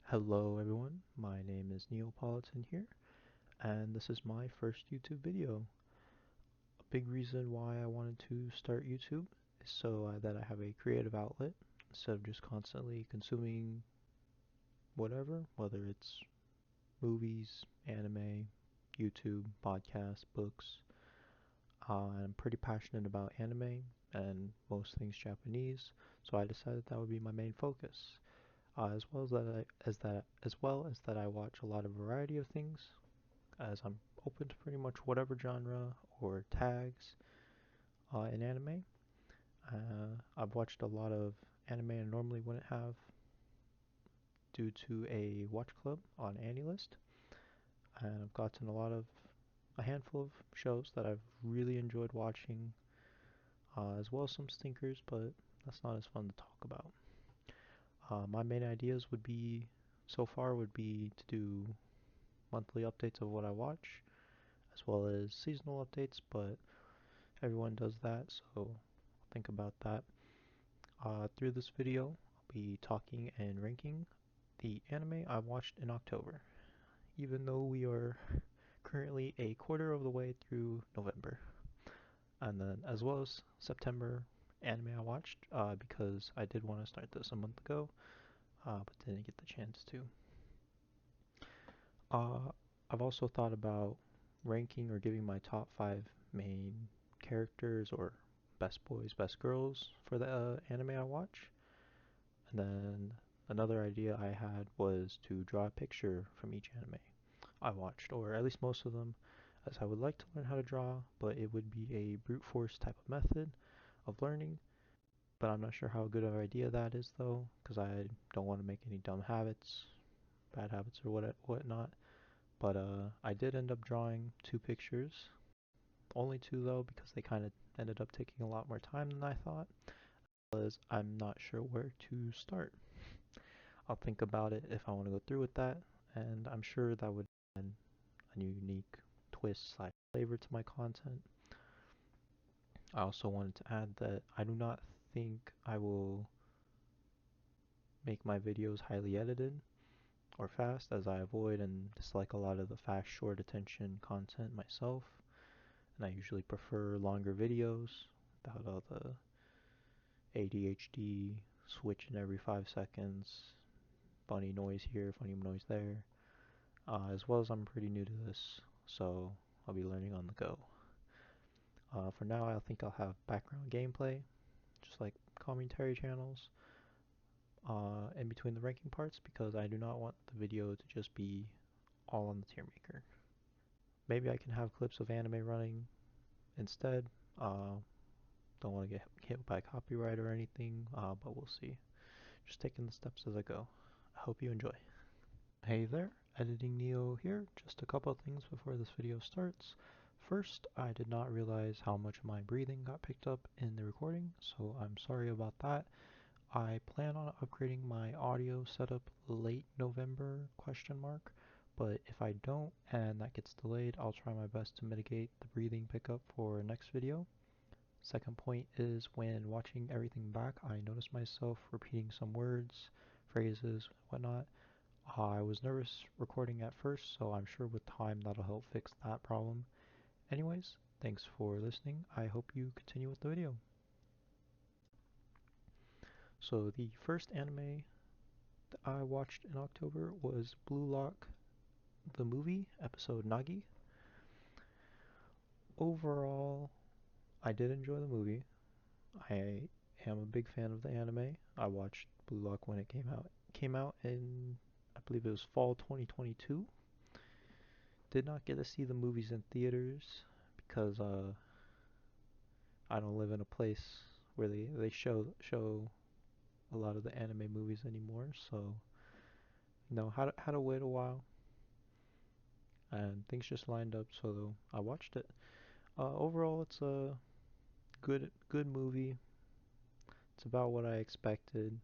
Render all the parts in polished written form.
Hello everyone, my name is Neapolitan here, and this is my first YouTube video. A big reason why I wanted to start YouTube is so that I have a creative outlet instead of just constantly consuming whatever, whether it's movies, anime, YouTube, podcasts, books. I'm pretty passionate about anime and most things Japanese, so I decided that would be my main focus. As well as that I watch a lot of variety of things, as I'm open to pretty much whatever genre or tags in anime. I've watched a lot of anime I normally wouldn't have due to a watch club on AniList, and I've gotten a handful of shows that I've really enjoyed watching, as well as some stinkers, but that's not as fun to talk about. My main ideas so far, would be to do monthly updates of what I watch, as well as seasonal updates, but everyone does that, so think about that. Through this video, I'll be talking and ranking the anime I watched in October, even though we are currently a quarter of the way through November. And then, as well as September anime I watched, because I did want to start this a month ago, but didn't get the chance to. Uh, I've also thought about ranking or giving my top 5 main characters or best boys, best girls for the anime I watch. And then another idea I had was to draw a picture from each anime I watched, or at least most of them, as I would like to learn how to draw, but it would be a brute force type of method of learning. But I'm not sure how good of an idea that is, though, because I don't want to make any dumb habits, bad habits, or whatnot. But I did end up drawing 2 pictures, only 2 though, because they kind of ended up taking a lot more time than I thought. Because I'm not sure where to start. I'll think about it if I want to go through with that, and I'm sure that would add a unique twist slash flavor to my content. I also wanted to add that I do not think I will make my videos highly edited or fast, as I avoid and dislike a lot of the fast, short attention content myself, and I usually prefer longer videos without all the ADHD switching every 5 seconds, funny noise here, funny noise there. As well as I'm pretty new to this, so I'll be learning on the go. For now, I think I'll have background gameplay, just like commentary channels, in between the ranking parts, because I do not want the video to just be all on the tier maker. Maybe I can have clips of anime running instead. Don't want to get hit by copyright or anything, but we'll see. Just taking the steps as I go. I hope you enjoy. Hey there, Editing Neo here. Just a couple of things before this video starts. First, I did not realize how much my breathing got picked up in the recording, so I'm sorry about that. I plan on upgrading my audio setup late November, but if I don't and that gets delayed, I'll try my best to mitigate the breathing pickup for next video. Second point is, when watching everything back, I noticed myself repeating some words, phrases, whatnot. I was nervous recording at first, so I'm sure with time that'll help fix that problem. Anyways, thanks for listening. I hope you continue with the video. So the first anime that I watched in October was Blue Lock, the movie, episode Nagi. Overall, I did enjoy the movie. I am a big fan of the anime. I watched Blue Lock when it came out. It came out in, I believe it was fall 2022. Did not get to see the movies in theaters because I don't live in a place where they show a lot of the anime movies anymore. So had to wait a while, and things just lined up. So I watched it. Overall, it's a good movie. It's about what I expected.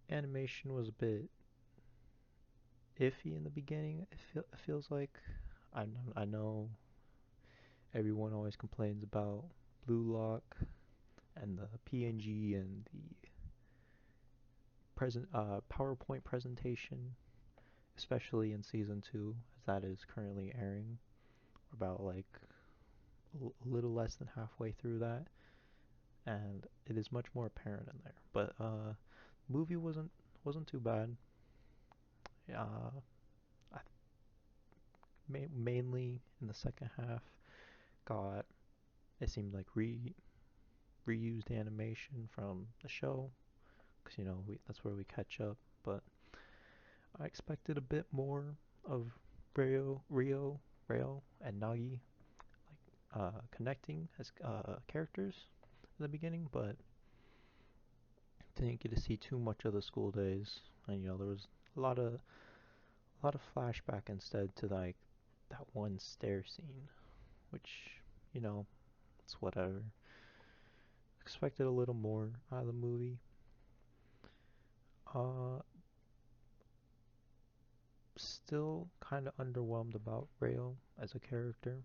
Animation was a bit iffy in the beginning. It feels like I know everyone always complains about Blue Lock and the PNG and PowerPoint presentation, especially in season 2, as that is currently airing. About like a little less than halfway through that, and it is much more apparent in there. But movie wasn't too bad. Uh, I mainly in the second half got, it seemed like, reused animation from the show, because that's where we catch up. But I expected a bit more of Rio, and Nagi connecting as characters in the beginning, but didn't get to see too much of the school days. And there was a lot of flashback instead to like that one stair scene, which you know it's whatever. Expected a little more out of the movie. Uh, Still kind of underwhelmed about Rayo as a character.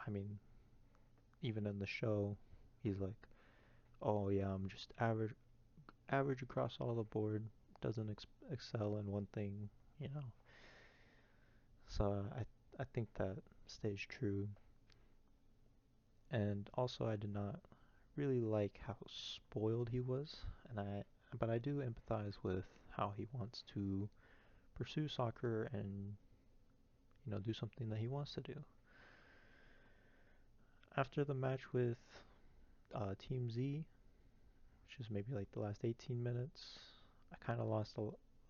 I mean, even in the show, he's like, "Oh yeah, I'm just average across all the board. Doesn't excel in one thing, you know." So I think that stays true. And also, I did not really like how spoiled he was, and but I do empathize with how he wants to pursue soccer and do something that he wants to do. After the match with Team Z, which is maybe like the last 18 minutes, I kind of lost a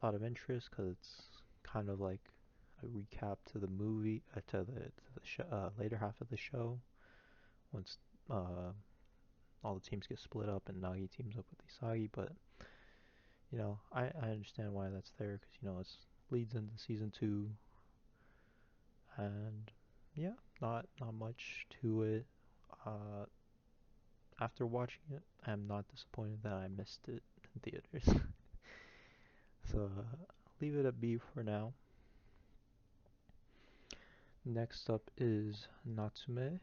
lot of interest because it's kind of like a recap to the movie, to the later half of the show, once all the teams get split up and Nagi teams up with Isagi. But I understand why that's there, because it leads into season 2, and yeah, not much to it. Uh, After watching it, I'm not disappointed that I missed it in theaters. So leave it at B for now. Next up is Natsume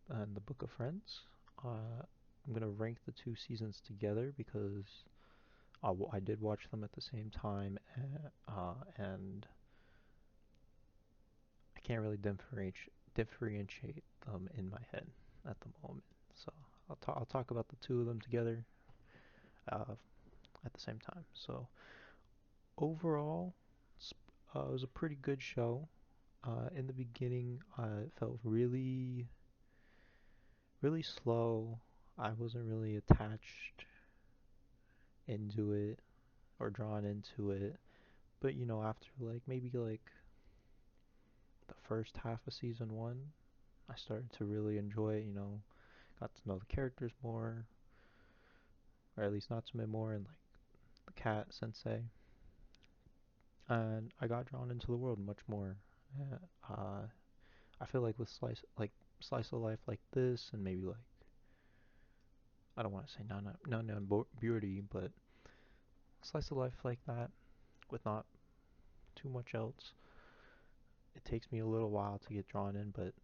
and the Book of Friends. I'm gonna rank the two seasons together because I did watch them at the same time, and I can't really differentiate them in my head at the moment. So I'll talk about the two of them together at the same time. So overall, it was a pretty good show. In the beginning, it felt really slow. I wasn't really attached into it or drawn into it. But after like maybe like the first half of season 1, I started to really enjoy it. Got to know the characters more, or at least Natsume more, and like the cat sensei. And I got drawn into the world much more. Uh, I feel like with slice of life like this, and maybe like, I don't want to say non beauty, but slice of life like that with not too much else. It takes me a little while to get drawn in, but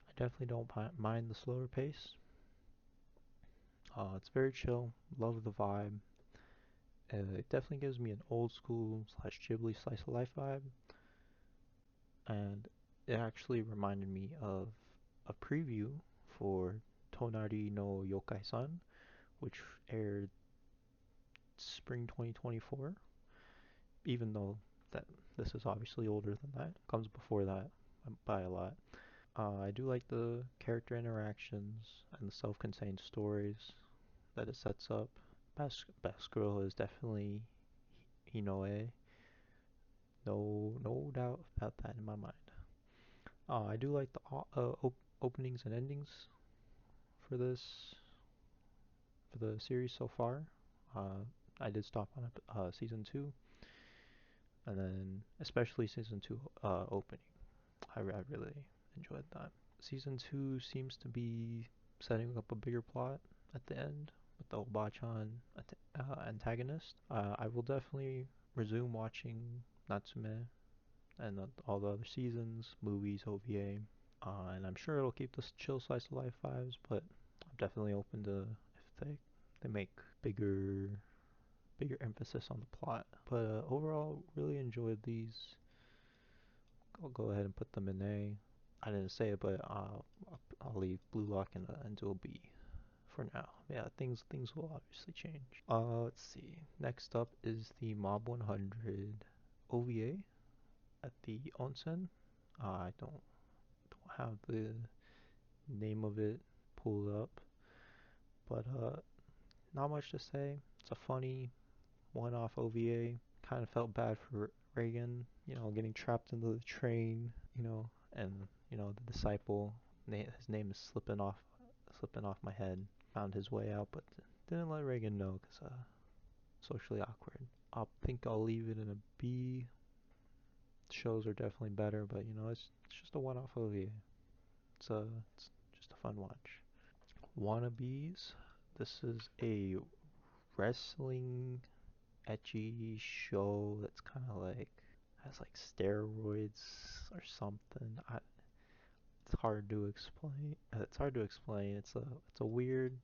I definitely don't mind the slower pace. It's very chill. Love the vibe. It definitely gives me an old school slash Ghibli slice of life vibe, and it actually reminded me of a preview for Tonari no Yokai-san, which aired spring 2024. Even though that this is obviously older than that, comes before that by a lot. I do like the character interactions and the self-contained stories that it sets up. Best girl is definitely Inoue. No doubt about that in my mind. I do like the openings and endings for the series so far. Uh, I did stop on season 2, and then especially season 2 opening. I really enjoyed that. Season 2 seems to be setting up a bigger plot at the end with the Obachan antagonist. I will definitely resume watching Natsume and all the other seasons, movies, OVA, and I'm sure it'll keep the chill slice of life vibes, but I'm definitely open to if they make bigger bigger emphasis on the plot. But overall, really enjoyed these. I'll go ahead and put them in A. I didn't say it, but I'll leave Blue Lock into a B for now. Yeah, things will obviously change. Let's see. Next up is the Mob 100 OVA at the onsen. I don't have the name of it pulled up, but not much to say. It's a funny one-off OVA. Kind of felt bad for Reagan, getting trapped into the train, and the disciple. His name is slipping off my head. Found his way out, but didn't let Reagan know because socially awkward. I think I'll leave it in a B. Shows are definitely better, but it's just a one-off OVA. It's just a fun watch. Wannabes. This is a wrestling ecchi show that's kind of like has like steroids or something. It's hard to explain. It's a weird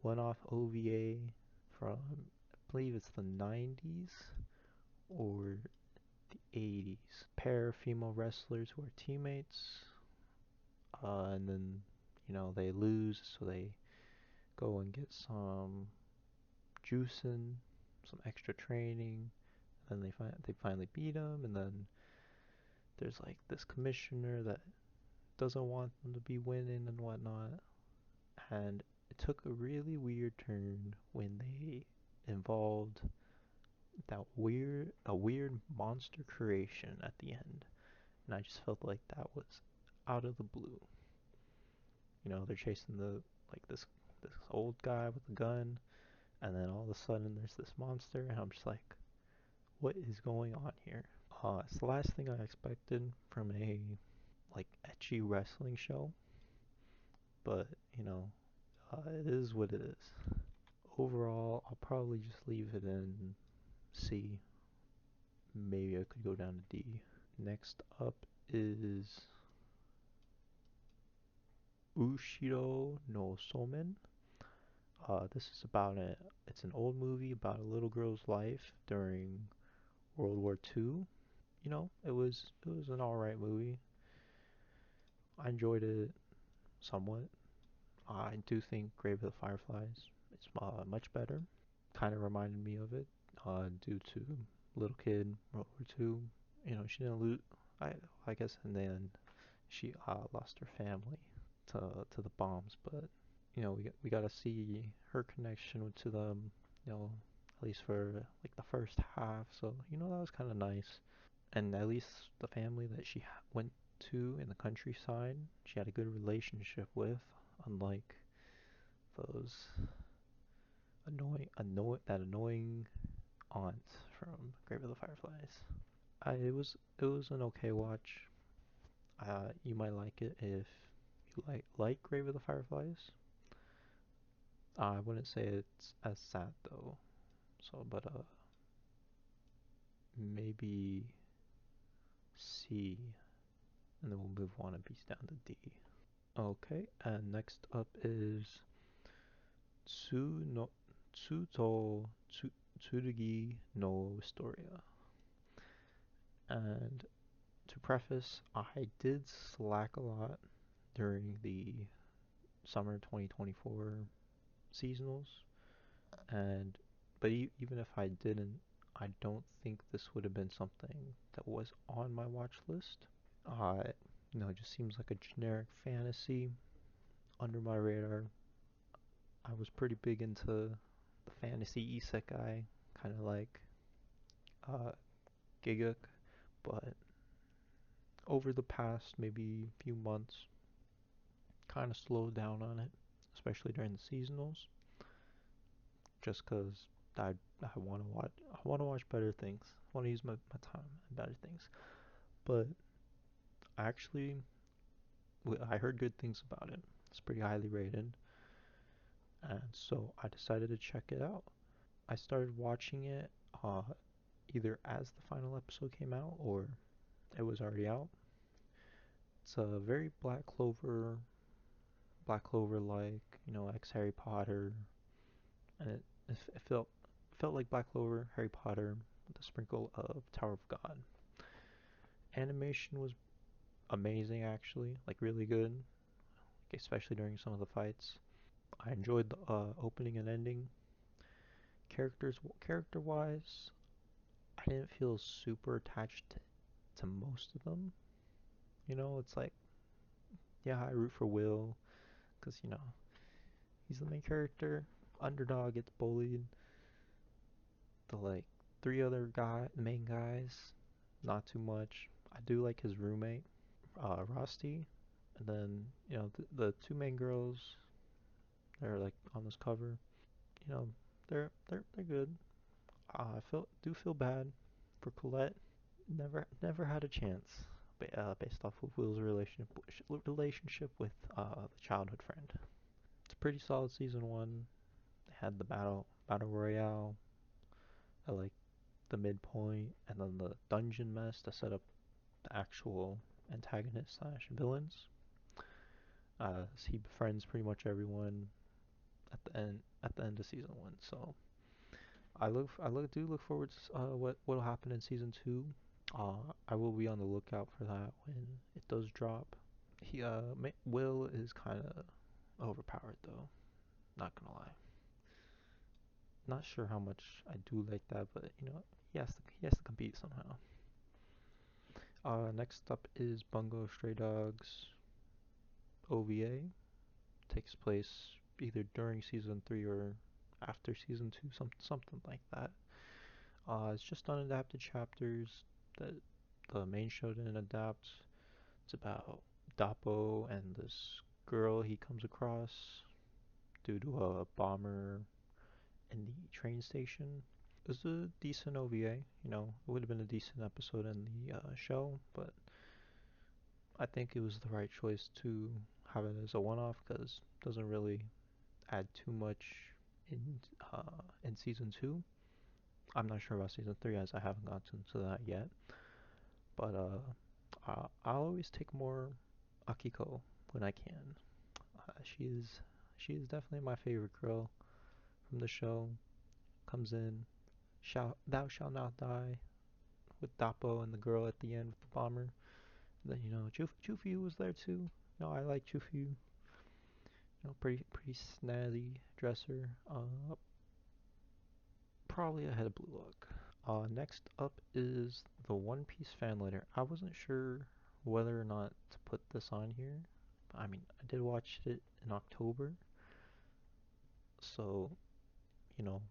one-off OVA from I believe it's the 90s or the 80s. Pair of female wrestlers who are teammates, and then they lose, so they go and get some juicing, some extra training, and they finally beat them, and then there's like this commissioner that doesn't want them to be winning and whatnot, and it took a really weird turn when they involved a weird monster creation at the end, and I just felt like that was out of the blue. They're chasing this old guy with a gun, and then all of a sudden there's this monster, and I'm just like, what is going on here? It's the last thing I expected from a like ecchi wrestling show, but it is what it is. Overall, I'll probably just leave it in C. Maybe I could go down to D. Next up is Ushiro no Shoumen. This is it's an old movie about a little girl's life during World War II. It was an alright movie. I enjoyed it somewhat. I do think Grave of the Fireflies is much better. Kind of reminded me of it, due to little kid World War II. She didn't lose. I guess in the end she lost her family to the bombs, but we got to see her connection to them. At least for like the first half. So that was kind of nice. And at least the family that she went to in the countryside, she had a good relationship with, unlike those annoying aunt from Grave of the Fireflies. It was an okay watch. You might like it if you like Grave of the Fireflies. I wouldn't say it's as sad though. So, but maybe C, and then we'll move Wannabes down to D. Okay, and next up is Tsu no Tsuto Tsurugi no Wistoria. And to preface, I did slack a lot during the summer 2024 seasonals, and but even if I didn't, I don't think this would have been something that was on my watch list. Uh, it just seems like a generic fantasy under my radar. I was pretty big into the fantasy isekai, kind of like uh, Giguk, but over the past maybe few months, kind of slowed down on it, especially during the seasonals, just because I want to watch better things. I want to use my time on better things. But actually, I heard good things about it. It's pretty highly rated, and so I decided to check it out. I started watching it either as the final episode came out or it was already out. It's a very Black Clover like, ex Harry Potter, and it felt like Black Clover, Harry Potter, with a sprinkle of Tower of God. Animation was amazing, actually, like really good, especially during some of the fights. I enjoyed the opening and ending. Character-wise, I didn't feel super attached to most of them. It's like, yeah, I root for Will because he's the main character. Underdog gets bullied. The like three other main guys, not too much. I do like his roommate, Rusty, and then the two main girls. They're like on this cover. You know, they're good. I feel bad for Colette. Never had a chance, based off of Will's relationship with the childhood friend. It's a pretty solid season one. They had the battle royale at like the midpoint, and then the dungeon mess to set up the actual antagonist slash villains. He befriends pretty much everyone at the end of season one. So do look forward to what'll happen in season two. I will be on the lookout for that when it does drop. Will is kind of overpowered though. Not gonna lie. Not sure how much I do like that, but he has to compete somehow. Next up is Bungo Stray Dogs OVA. Takes place either during season three or after season two, something like that. It's just unadapted chapters that the main show didn't adapt. It's about Dappo and this girl he comes across due to a bomber in the train station. It was a decent OVA. It would have been a decent episode in the show, but I think it was the right choice to have it as a one-off because it doesn't really add too much in in season two. I'm not sure about season three as I haven't gotten to that yet, but I'll always take more Akiko when I can. She is definitely my favorite girl from the show. Comes in, thou shalt not die with Dappo and the girl at the end with the bomber. And then Chufu was there too. No, I like Chufu. Pretty snazzy dresser. Probably ahead of Blue Lock. Next up is the One Piece fan letter. I wasn't sure whether or not to put this on here. I mean, I did watch it in October, so you know,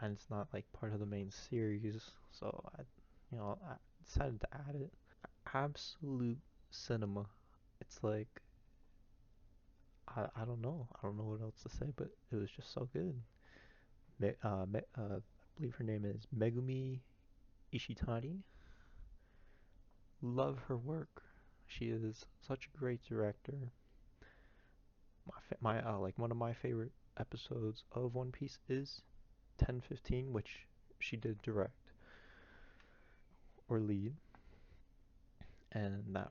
and it's not like part of the main series, so I decided to add it. Absolute cinema. It's like I don't know what else to say, but it was just so good. I believe her name is Megumi Ishitani. Love her work. She is such a great director. My like one of my favorite episodes of One Piece is 1015, which she did direct or lead, and that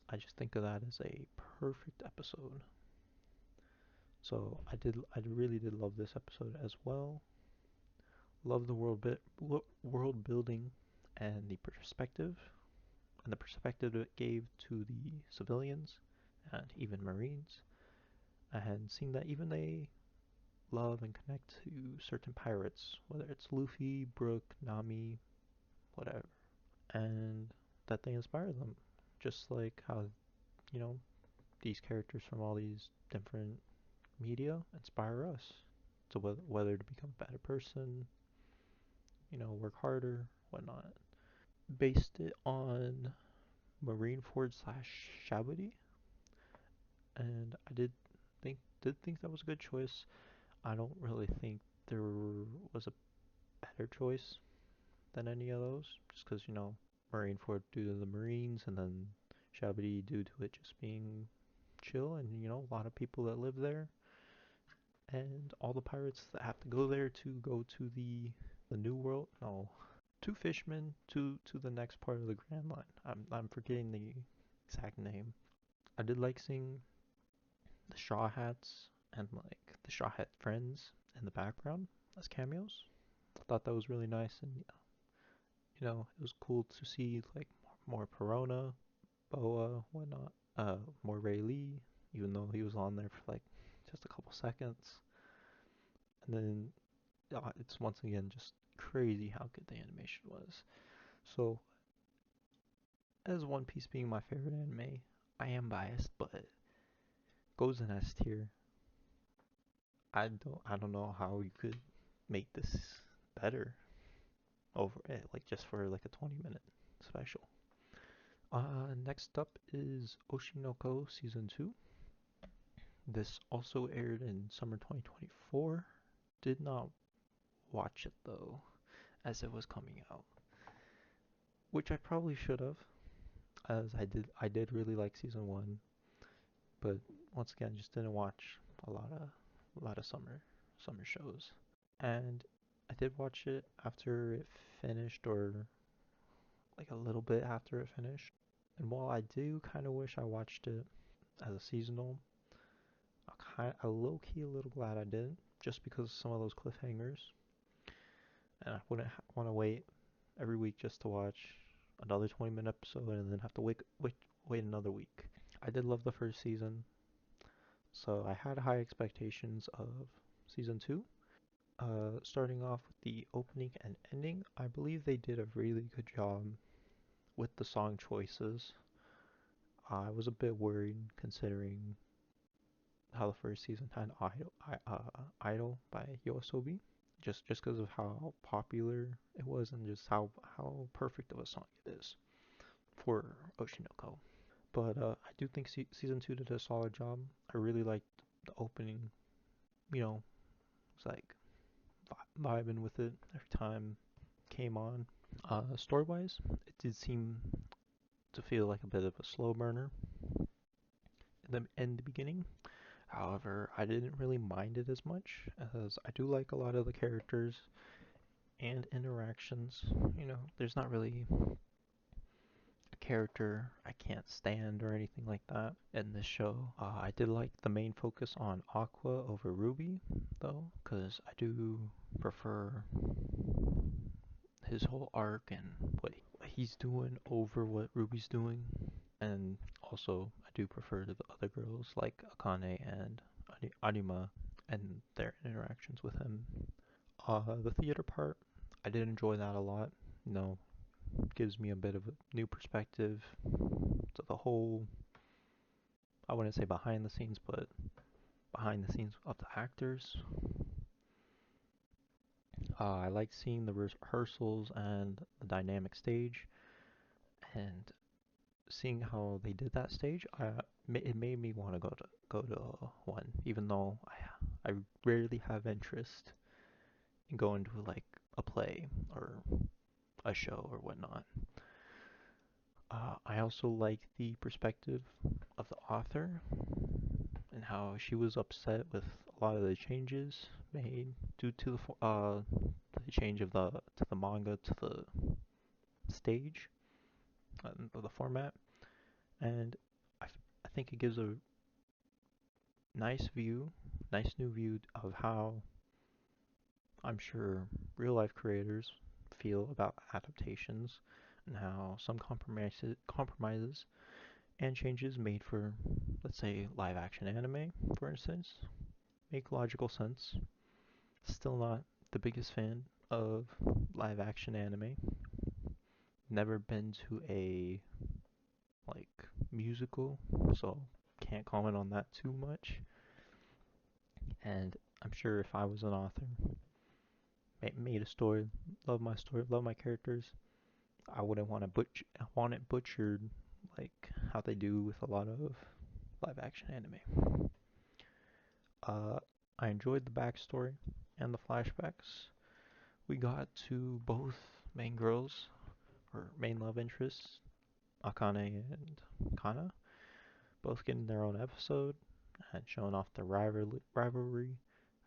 I just think of that as a perfect episode. So I really did love this episode as well. Love the world building and the perspective it gave to the civilians and even Marines, and seeing that even they love and connect to certain pirates, whether it's Luffy, Brook, Nami, whatever, and that they inspire them, just like how you know these characters from all these different media inspire us to whether to become a better person, work harder, whatnot. Based it on Marineford slash Shabudi, and I did think that was a good choice. I don't really think there was a better choice than any of those, just because Marineford due to the Marines, and then Shabudi due to it just being chill, and a lot of people that live there, and all the pirates that have to go there to go to the new world. No, two fishermen to the next part of the Grand Line. I'm forgetting the exact name. I did like seeing the Straw Hats and like the Straw Hat friends in the background as cameos. I thought that was really nice, and it was cool to see like more Perona, Boa, whatnot, more Ray Lee, even though he was on there for like just a couple seconds. And then it's once again just crazy how good the animation was. So, as One Piece being my favorite anime, I am biased, but goes in S tier. I don't know how you could make this better over it, like just for like a 20-minute special. Next up is Oshinoko Season 2. This also aired in summer 2024. Did not watch it though, as it was coming out, which I probably should have, as I did really like season 1, but once again just didn't watch a lot of summer shows. And I did watch it after it finished, or like a little bit after it finished. And while I do kind of wish I watched it as a seasonal, I low key a little glad I did, just because of some of those cliffhangers. And I wouldn't want to wait every week just to watch another 20-minute episode and then have to wait another week. I did love the first season, so I had high expectations of season 2. Starting off with the opening and ending, I believe they did a really good job with the song choices. I was a bit worried considering how the first season had Idol by Yoasobi, just because of how popular it was and just how perfect of a song it is for Oshinoko. But I do think season 2 did a solid job. I really liked the opening. It's like vibing with it every time it came on. Story-wise, it did seem to feel like a bit of a slow burner in the beginning. However, I didn't really mind it as much, as I do like a lot of the characters and interactions. There's not really a character I can't stand or anything like that in this show. I did like the main focus on Aqua over Ruby, though, because I do prefer his whole arc and what he's doing over what Ruby's doing. And also, I do prefer the other girls like Akane and Arima and their interactions with him. The theater part, I did enjoy that a lot. Gives me a bit of a new perspective to the whole, I wouldn't say behind the scenes, but behind the scenes of the actors. I like seeing the rehearsals and the dynamic stage, and seeing how they did that stage. It made me want to go to one, even though I rarely have interest in going to like a play or a show or whatnot. I also like the perspective of the author and how she was upset with a lot of the changes made due to the change of the manga to the stage, the format, and I think it gives a nice view, nice new view of how I'm sure real life creators feel about adaptations and how some compromises and changes made for, let's say, live action anime, for instance, make logical sense. Still not the biggest fan of live action anime. Never been to a like musical, so can't comment on that too much. And I'm sure if I was an author, made a story, love my characters, I wouldn't want it butchered like how they do with a lot of live action anime. Uh, I enjoyed the backstory and the flashbacks. We got to both main girls, or main love interests, Akane and Kana, both getting their own episode and showing off their rivalry.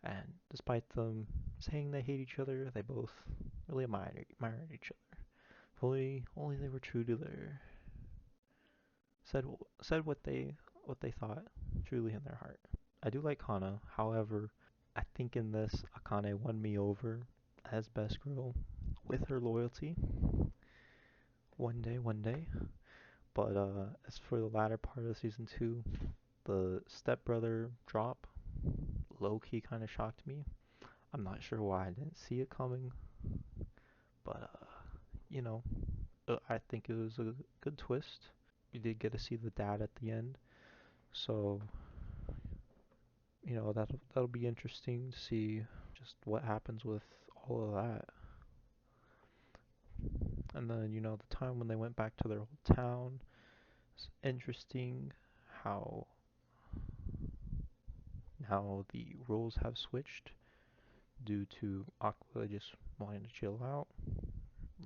And despite them saying they hate each other, they both really admired each other. If only they were true to their said what they thought truly in their heart. I do like Kana, however, I think in this Akane won me over as best girl with her loyalty. One day. But as for the latter part of season 2, the stepbrother drop low key kind of shocked me. I'm not sure why I didn't see it coming, but you know, I think it was a good twist. We did get to see the dad at the end, so that'll be interesting to see just what happens with all of that. And then the time when they went back to their old town, it's interesting how the rules have switched due to Aqua just wanting to chill out,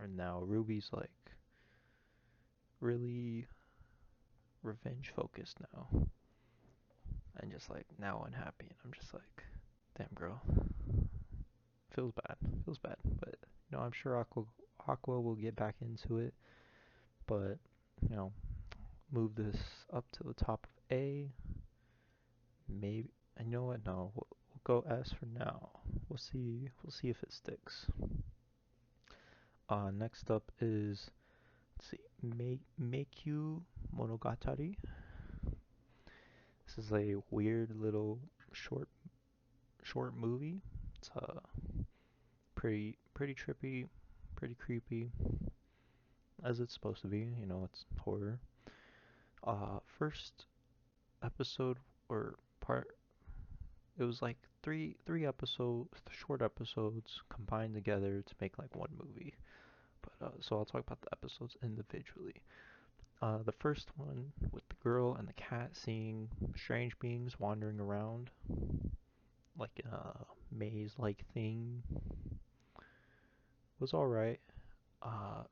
and now Ruby's like really revenge focused now, and just like now unhappy, and I'm just like, damn girl, feels bad, but I'm sure Aqua will get back into it, but you know move this up to the top of A, maybe. And you know what? No, we'll go S for now. We'll see if it sticks. Next up is, let's see, Meikyuu Monogatari. This is a weird little short movie. It's pretty trippy, pretty creepy, as it's supposed to be. It's horror. First episode or part, it was like three episodes, short episodes combined together to make like one movie. But so I'll talk about the episodes individually. The first one with the girl and the cat seeing strange beings wandering around, like in a maze-like thing, was alright. Uh,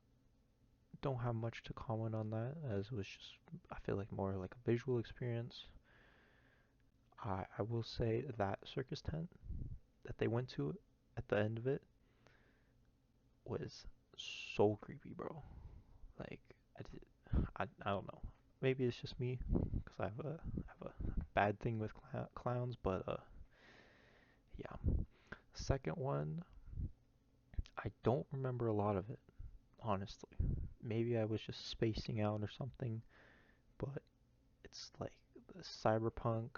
don't have much to comment on that, as it was just, I feel like, more like a visual experience. I will say that circus tent that they went to at the end of it was so creepy, bro. Like, I don't know. Maybe it's just me, because I have a bad thing with clowns, but yeah. Second one, I don't remember a lot of it, honestly. Maybe I was just spacing out or something, but it's like the cyberpunk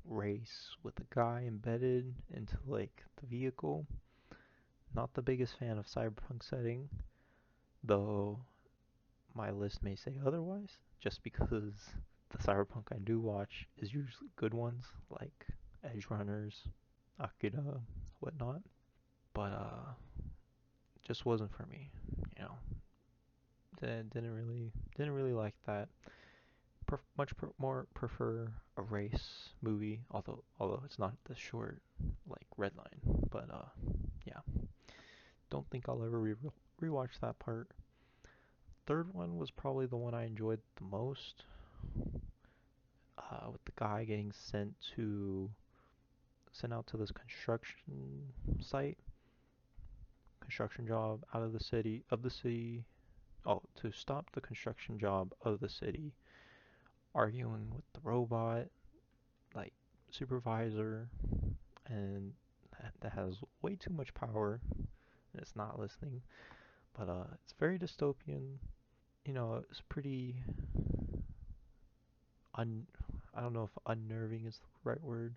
race with a guy embedded into like the vehicle. Not the biggest fan of cyberpunk setting, though my list may say otherwise, just because the cyberpunk I do watch is usually good ones, like Edge Runners, AKIRA, whatnot. But just wasn't for me. You know, didn't really like that. More prefer a race movie, although it's not the short like Redline. But yeah, don't think I'll ever rewatch that part. Third one was probably the one I enjoyed the most, with the guy getting sent out to this construction site, construction job out of the city. Oh, to stop the construction job of the city, arguing with the robot, like supervisor, and that has way too much power, and it's not listening. But it's very dystopian. It's pretty un. I don't know if unnerving is the right word,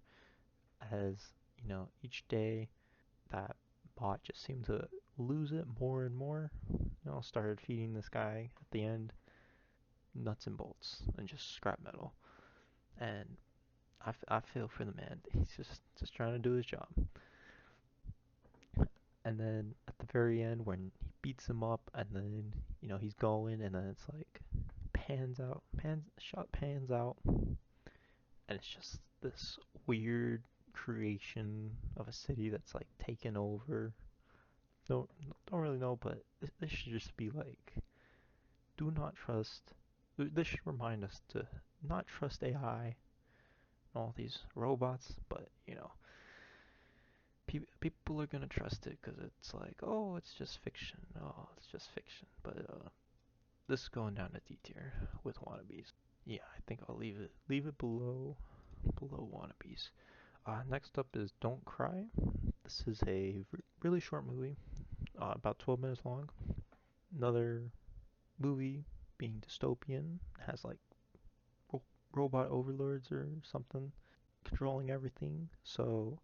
as each day that bot just seemed to lose it more and more. Started feeding this guy at the end nuts and bolts and just scrap metal. And I feel for the man. He's just trying to do his job. And then at the very end, when he beats him up, and then he's going, and then it's like shot pans out, and it's just this weird creation of a city that's like taken over. Don't really know, but this should just be like, do not trust. This should remind us to not trust AI and all these robots, but people are gonna trust it because it's like, oh, it's just fiction. Oh, it's just fiction. But this is going down to D tier with wannabes. Yeah, I think I'll leave it below wannabes. Next up is Don't Cry. This is a really short movie. about 12 minutes long. Another movie being dystopian, has like ro- robot overlords or something controlling everything. So,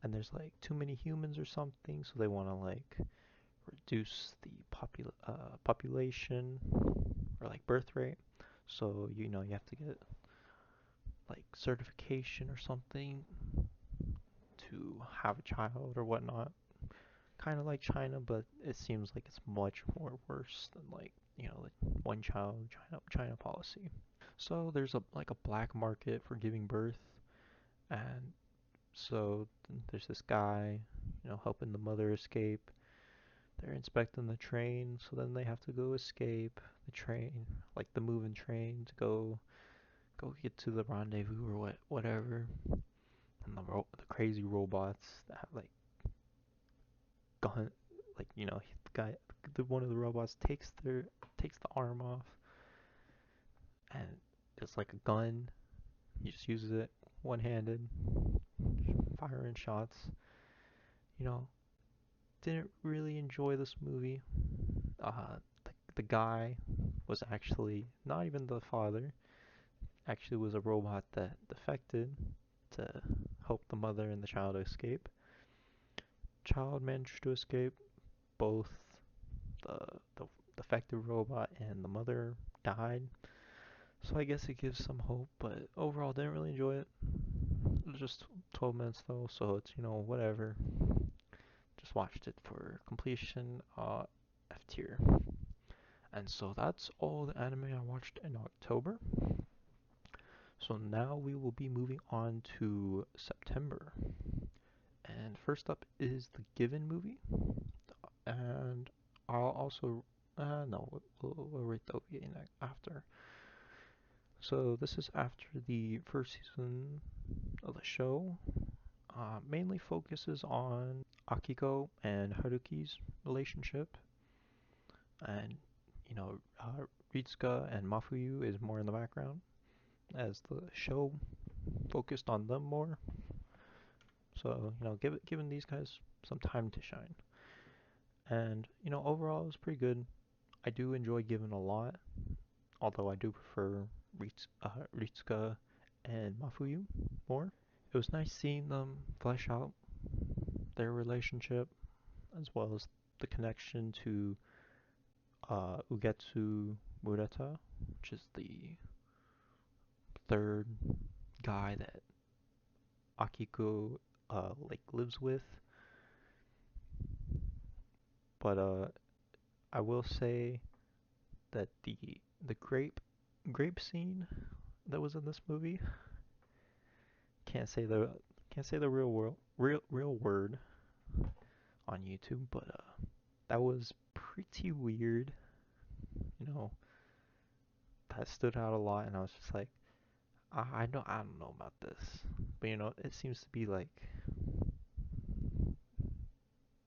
and there's like too many humans or something, so they want to like reduce the population or like birth rate. So, you have to get like certification or something to have a child or whatnot. Kind of like China, but it seems like it's much more worse than like like one child China policy. So there's a like a black market for giving birth, and so there's this guy, helping the mother escape. They're inspecting the train, so then they have to go escape the train, like the moving train, to go get to the rendezvous or whatever. And the crazy robots that have like gun, like the guy, one of the robots takes the arm off, and it's like a gun. He just uses it one-handed, firing shots. You know, didn't really enjoy this movie. The guy was actually not even the father. Actually, was a robot that defected to help the mother and the child escape. Child managed to escape. Both the the defective robot and the mother died. So I guess it gives some hope, but overall didn't really enjoy it. It was just 12 minutes though, so it's whatever. Just watched it for completion. F tier. And so that's all the anime I watched in October. So now we will be moving on to September. And first up is the Given movie. And I'll also, no, we'll rate the OVA after. So this is after the first season of the show. Mainly focuses on Akiko and Haruki's relationship. And, Ritsuka and Mafuyu is more in the background, as the show focused on them more. So, giving these guys some time to shine. And, overall, it was pretty good. I do enjoy Given a lot, although I do prefer Ritsuka and Mafuyu more. It was nice seeing them flesh out their relationship, as well as the connection to Ugetsu Murata, which is the third guy that Akiko like lives with. But I will say that the grape scene that was in this movie, can't say the real word on YouTube, but that was pretty weird. You know, that stood out a lot, and I was just like, I don't know about this, but it seems to be like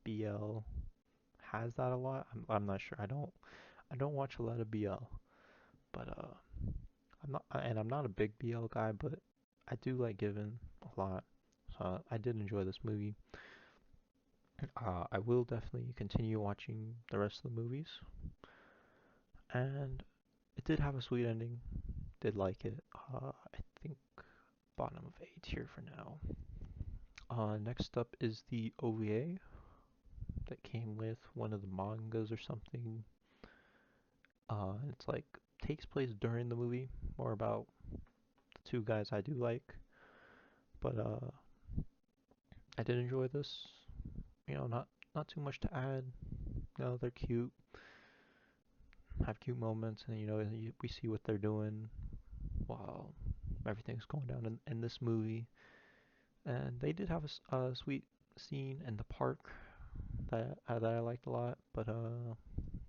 BL has that a lot. I'm not sure. I don't watch a lot of BL, but I'm not a big BL guy, but I do like Given a lot. So I did enjoy this movie. I will definitely continue watching the rest of the movies, and it did have a sweet ending. Did like it. I think bottom of A tier for now. Next up is the OVA that came with one of the mangas or something. It's like takes place during the movie, more about the two guys I do like. But I did enjoy this. Not too much to add. They're cute, have cute moments, and we see what they're doing while everything's going down in this movie. And they did have a sweet scene in the park that I liked a lot. But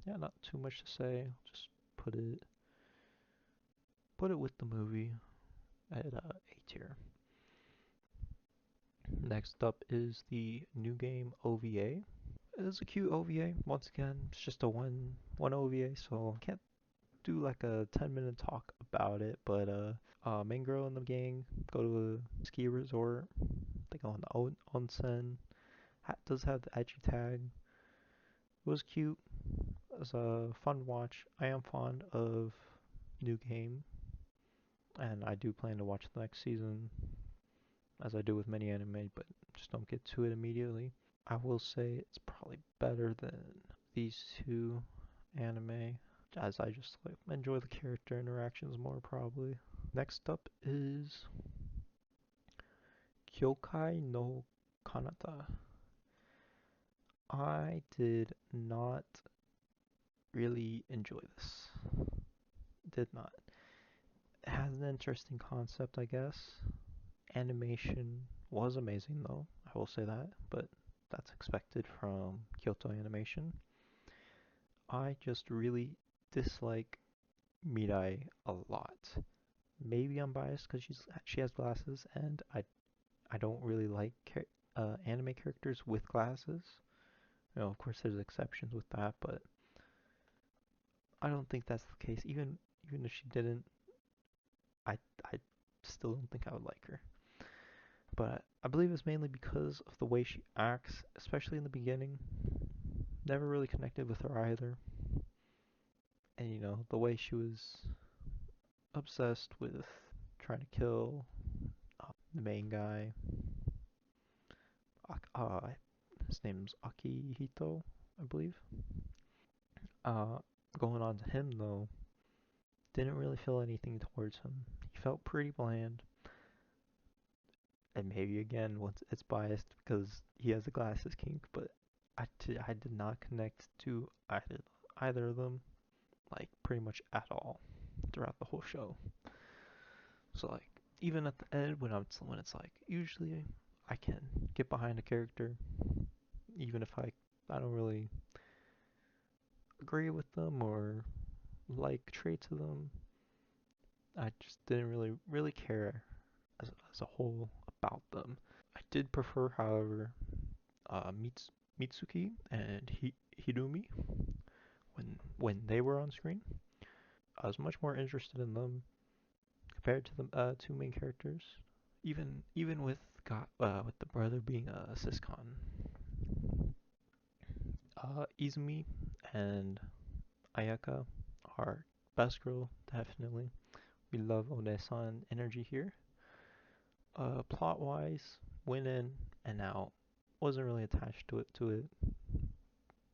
yeah, not too much to say. Just put it put it with the movie at A tier. Next up is the new game OVA. It is a cute OVA. Once again, it's just a one OVA, so I can't do like a 10-minute talk about it. But main girl in the gang go to a ski resort. They go on the onsen. Does have the edgy tag. It was cute. It was a fun watch. I am fond of new game, and I do plan to watch the next season, as I do with many anime, but just don't get to it immediately. I will say it's probably better than these two anime, as I just like enjoy the character interactions more probably. Next up is Kyoukai no Kanata. I did not really enjoy this. Did not. It has an interesting concept, I guess. Animation was amazing though, I will say that, but that's expected from Kyoto Animation. I just really dislike Mirai a lot. Maybe I'm biased because she has glasses, and I don't really like anime characters with glasses. You know, of course, there's exceptions with that, but I don't think that's the case. Even if she didn't, I still don't think I would like her. But I believe it's mainly because of the way she acts, especially in the beginning. Never really connected with her either. And the way she was obsessed with trying to kill the main guy. His name's Akihito, I believe. Uh, Going on to him though, didn't really feel anything towards him. He felt pretty bland. And maybe again, once it's biased because he has a glasses kink, but I did not connect to either of them, like pretty much at all throughout the whole show. So like even at the end when it's like usually I can get behind a character even if I don't really agree with them or like traits of them. I just didn't really care as a whole about them. I did prefer, however, Mitsuki and Hirumi when they were on screen. I was much more interested in them compared to the two main characters. Even with the brother being a Siscon, Izumi and Ayaka are best girl definitely. We love Onesan energy here. Plot wise, went in and out. Wasn't really attached to it,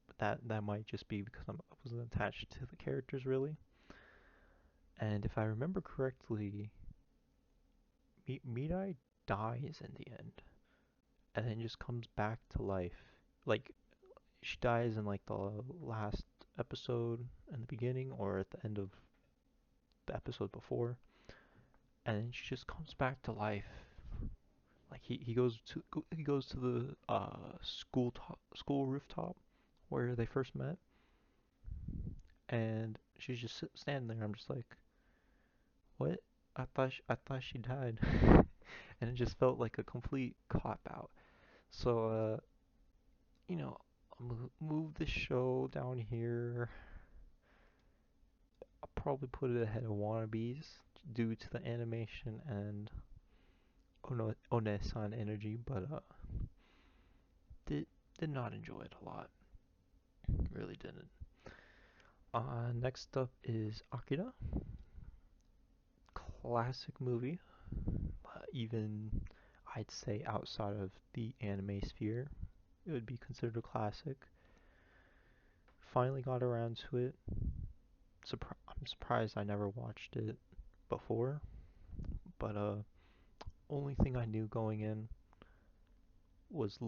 but that might just be because I wasn't attached to the characters really. And if I remember correctly, Mirai dies in the end, and then just comes back to life. Like she dies in like the last episode in the beginning or at the end of the episode before, and then she just comes back to life. Like he goes to the school rooftop where they first met, and she's just standing there. I'm just like, what? I thought she died, and it just felt like a complete cop out. So you know, I'll move the show down here. I'll probably put it ahead of Wannabes due to the animation and One-san energy, but did did not enjoy it a lot. Really didn't. Next up is Akira. Classic movie. Even I'd say outside of the anime sphere, it would be considered a classic. Finally got around to it. I'm surprised I never watched it before, but only thing I knew going in was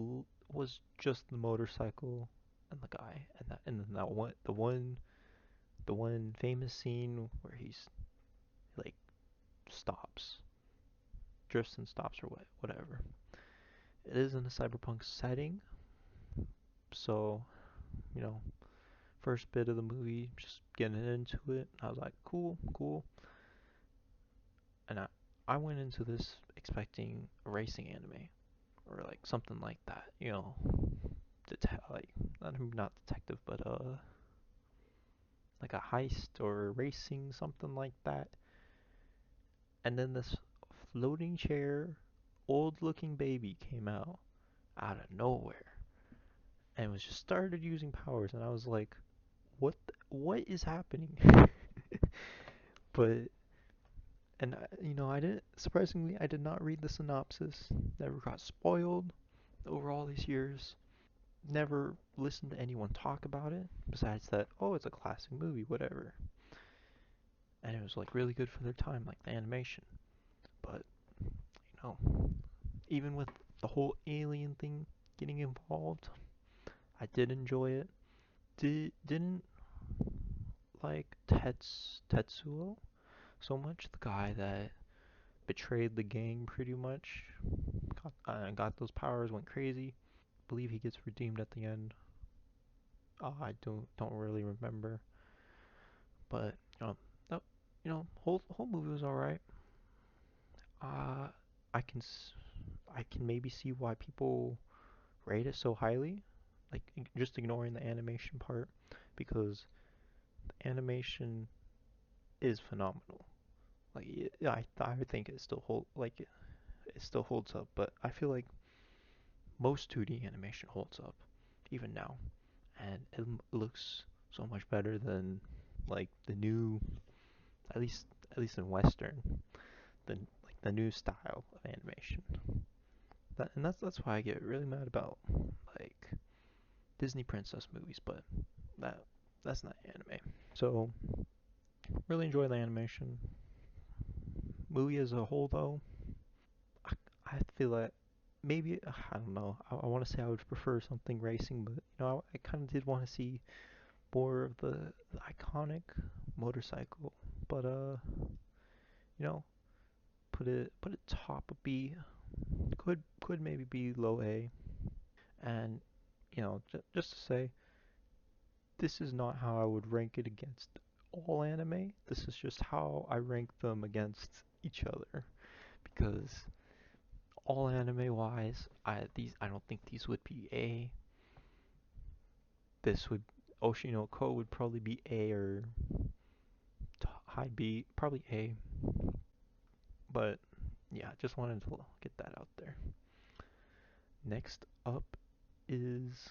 just the motorcycle and the guy, and then the one famous scene where he's like stops, drifts and stops or whatever. It is in a cyberpunk setting, so you know, first bit of the movie, just getting into it. I was like, cool, cool, and I went into this expecting a racing anime or like something like that, like not detective, but like a heist or racing, something like that. And then this floating chair, old looking baby came out of nowhere. and was just started using powers, and I was like, what is happening? But and I didn't surprisingly I did not read the synopsis. Never got spoiled over all these years. Never listened to anyone talk about it besides that, oh, it's a classic movie, whatever. And it was like really good for their time, like the animation. But know, even with the whole alien thing getting involved, I did enjoy it. Didn't like Tetsuo so much, the guy that betrayed the gang pretty much. Got those powers, went crazy. Believe he gets redeemed at the end. I don't really remember, but that, whole movie was all right. Uh, I can I can maybe see why people rate it so highly, like just ignoring the animation part, because the animation is phenomenal. Like yeah, I think it still it still holds up, but I feel like most 2D animation holds up even now, and it looks so much better than like the new, at least in Western, than like the new style of animation. And that's why I get really mad about like Disney princess movies, but that that's not anime. So really enjoy the animation. Movie as a whole, though, I, I feel like maybe I don't know. I want to say I would prefer something racing, but I kind of did want to see more of the iconic motorcycle. But you know, put it top of B. Could maybe be low A. And just to say, this is not how I would rank it against all anime. This is just how I rank them against each other, because all anime wise, I don't think these would be A. This would Oshi no Ko would probably be A or high B, probably A. But yeah, just wanted to get that out there. Next up is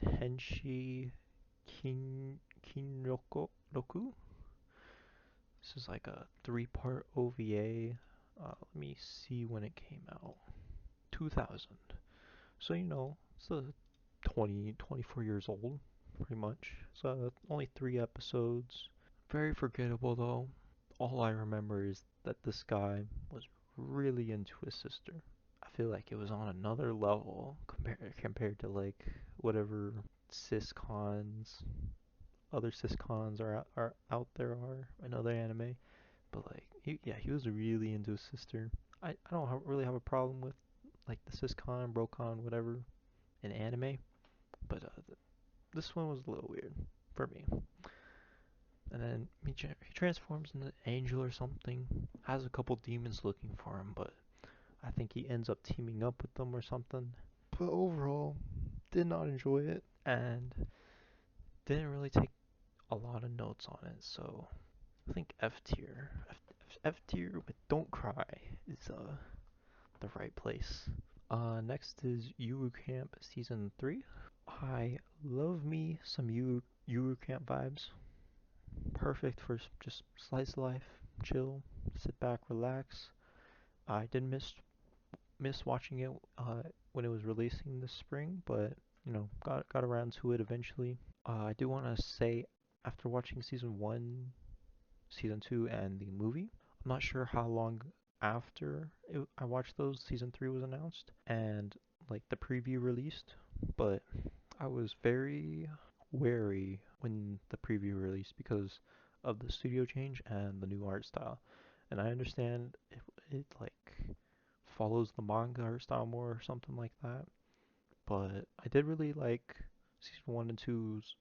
Tenshi Kinryouku. This is like a three-part OVA. Let me see when it came out. 2000. So it's a 24 years old, pretty much. So only 3 episodes. Very forgettable though. All I remember is that this guy was really into his sister. I feel like it was on another level compared to like whatever siscons other siscons are out there are in other anime. But like he was really into his sister. I don't really have a problem with like the siscon, brocon, whatever in anime, but this one was a little weird for me. And then he transforms into an angel or something. Has a couple demons looking for him, but I think he ends up teaming up with them or something. But overall, did not enjoy it and didn't really take a lot of notes on it. So I think F tier. F tier with Don't Cry is the right place. Next is Yuru Camp Season 3. I love me some Yuru Camp vibes. Perfect for just slice of life, chill, sit back, relax. I did miss watching it when it was releasing this spring, but got around to it eventually. I do want to say, after watching season 1, season 2, and the movie, I'm not sure how long after I watched those season 3 was announced and like the preview released, but I was very wary when the preview released because of the studio change and the new art style. And I understand it like follows the manga art style more or something like that, but I did really like season 1 and two's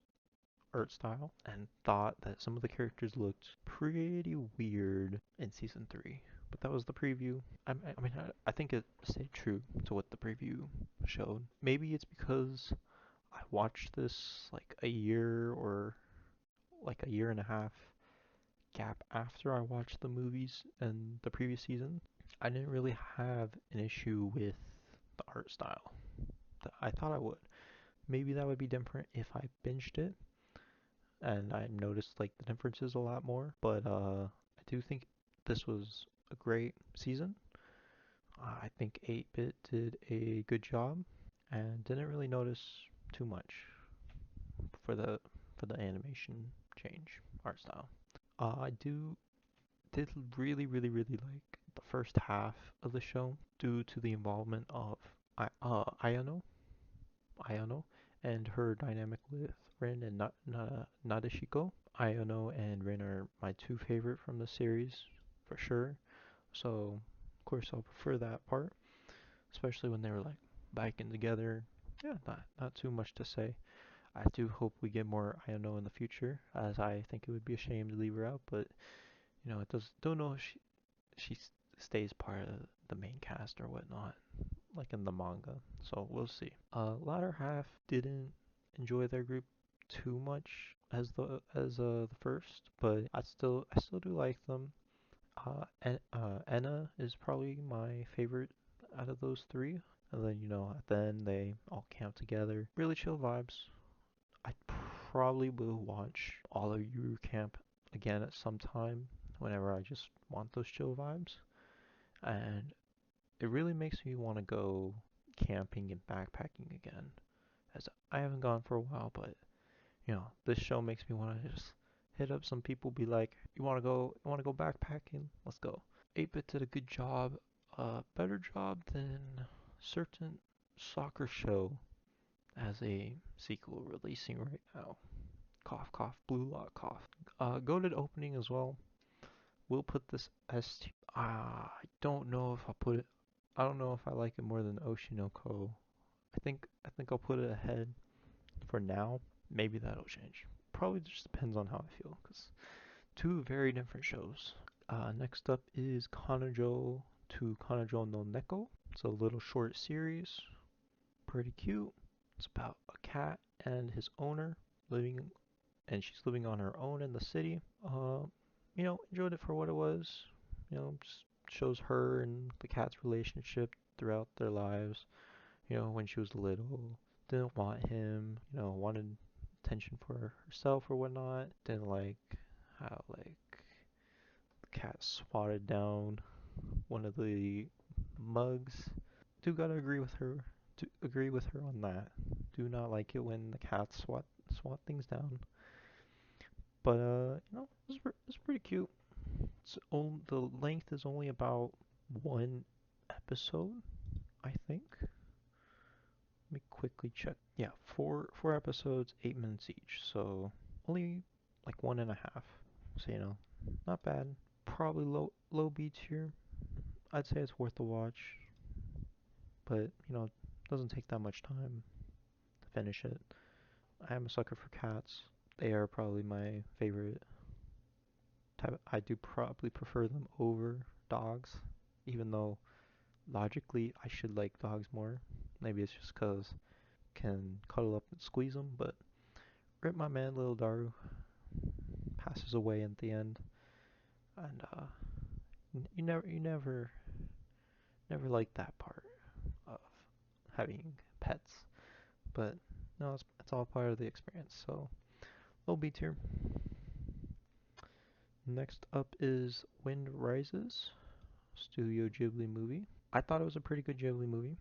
art style and thought that some of the characters looked pretty weird in season 3. But that was the preview. I mean, I think it stayed true to what the preview showed. Maybe it's because I watched this like a year or like a year and a half gap after I watched the movies and the previous season. I didn't really have an issue with the art style. I thought I would. Maybe that would be different if I binged it and I noticed like the differences a lot more. But I do think this was a great season. I think 8-Bit did a good job and didn't really notice too much for the animation change art style. I did really like the first half of the show due to the involvement of Ayano and her dynamic with Rin and Nadeshiko. Ayano and Rin are my two favorite from the series for sure. So of course I'll prefer that part, especially when they were like biking together. Yeah, not too much to say. I do hope we get more Ayano in the future, as I think it would be a shame to leave her out. But it does don't know if she stays part of the main cast or whatnot, like in the manga. So we'll see. Latter half didn't enjoy their group too much as the first, but I still do like them. Enna is probably my favorite out of those three. And then at the end they all camp together. Really chill vibes. I probably will watch all of Yuru Camp again at some time whenever I just want those chill vibes. And it really makes me want to go camping and backpacking again. As I haven't gone for a while, but this show makes me want to just hit up some people, be like, you want to go backpacking? Let's go. 8-Bit did a good job, better job than certain soccer show as a sequel releasing right now. Cough, cough, blue lock, cough. Goated opening as well. We'll put this as I don't know if I'll put it. I don't know if I like it more than Oshi no Ko. I think I'll put it ahead for now. Maybe that'll change. Probably just depends on how I feel, cause two very different shows. Next up is Kanojo to Kanojo no Neko. It's a little short series, pretty cute. It's about a cat and his owner living, and she's living on her own in the city. Enjoyed it for what it was. Just shows her and the cat's relationship throughout their lives. When she was little, didn't want him. Wanted attention for herself or whatnot. Didn't like how like the cat swatted down one of the mugs. Do gotta agree with her. To agree with her on that. Do not like it when the cats swat things down. But it's pretty cute. The length is only about one episode, I think. Let me quickly check. Yeah, four episodes, 8 minutes each. So only like one and a half. So not bad. Probably low beats here. I'd say it's worth a watch, but doesn't take that much time to finish it. I am a sucker for cats. They are probably my favorite type. I do probably prefer them over dogs, even though logically I should like dogs more. Maybe it's just 'cause can cuddle up and squeeze them, but rip my man little Daru passes away at the end, and you never like that part of having pets, but no, it's all part of the experience. So little B tier. Next up is Wind Rises, Studio Ghibli movie. I thought it was a pretty good Ghibli movie.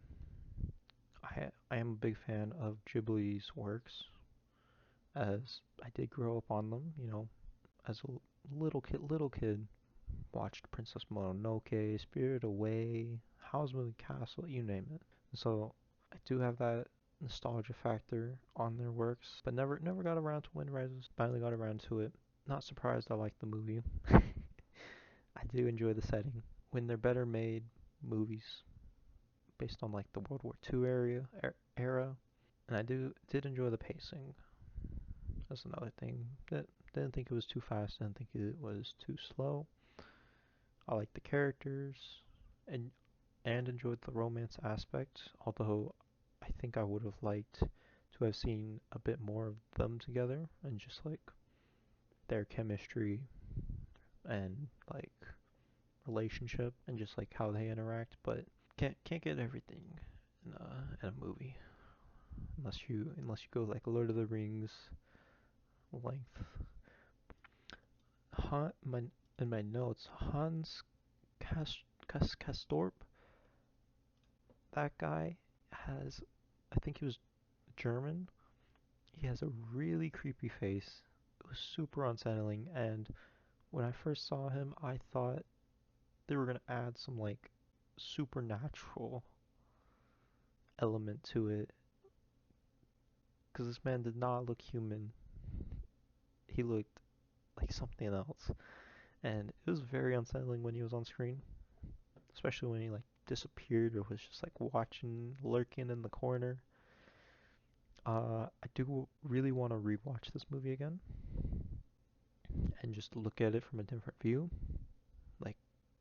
I am a big fan of Ghibli's works, as I did grow up on them. As a little kid, watched Princess Mononoke, Spirit Away, Howl's Moving Castle, you name it. So I do have that nostalgia factor on their works, but never got around to Wind Rises. Finally got around to it. Not surprised I like the movie. I do enjoy the setting. When they're better made movies based on like the World War II era, and I did enjoy the pacing. That's another thing. Didn't think it was too fast. Didn't think it was too slow. I liked the characters and enjoyed the romance aspect. Although I think I would have liked to have seen a bit more of them together and just like their chemistry and like relationship and just like how they interact. But can't get everything in a movie. unless you go like Lord of the Rings length. My in my notes, Hans Castorp. That guy has, I think he was German. He has a really creepy face. It was super unsettling, and when I first saw him, I thought they were gonna add some like supernatural element to it, because this man did not look human. He looked like something else, and it was very unsettling when he was on screen, especially when he like disappeared or was just like watching, lurking in the corner. I do really want to rewatch this movie again and just look at it from a different view, like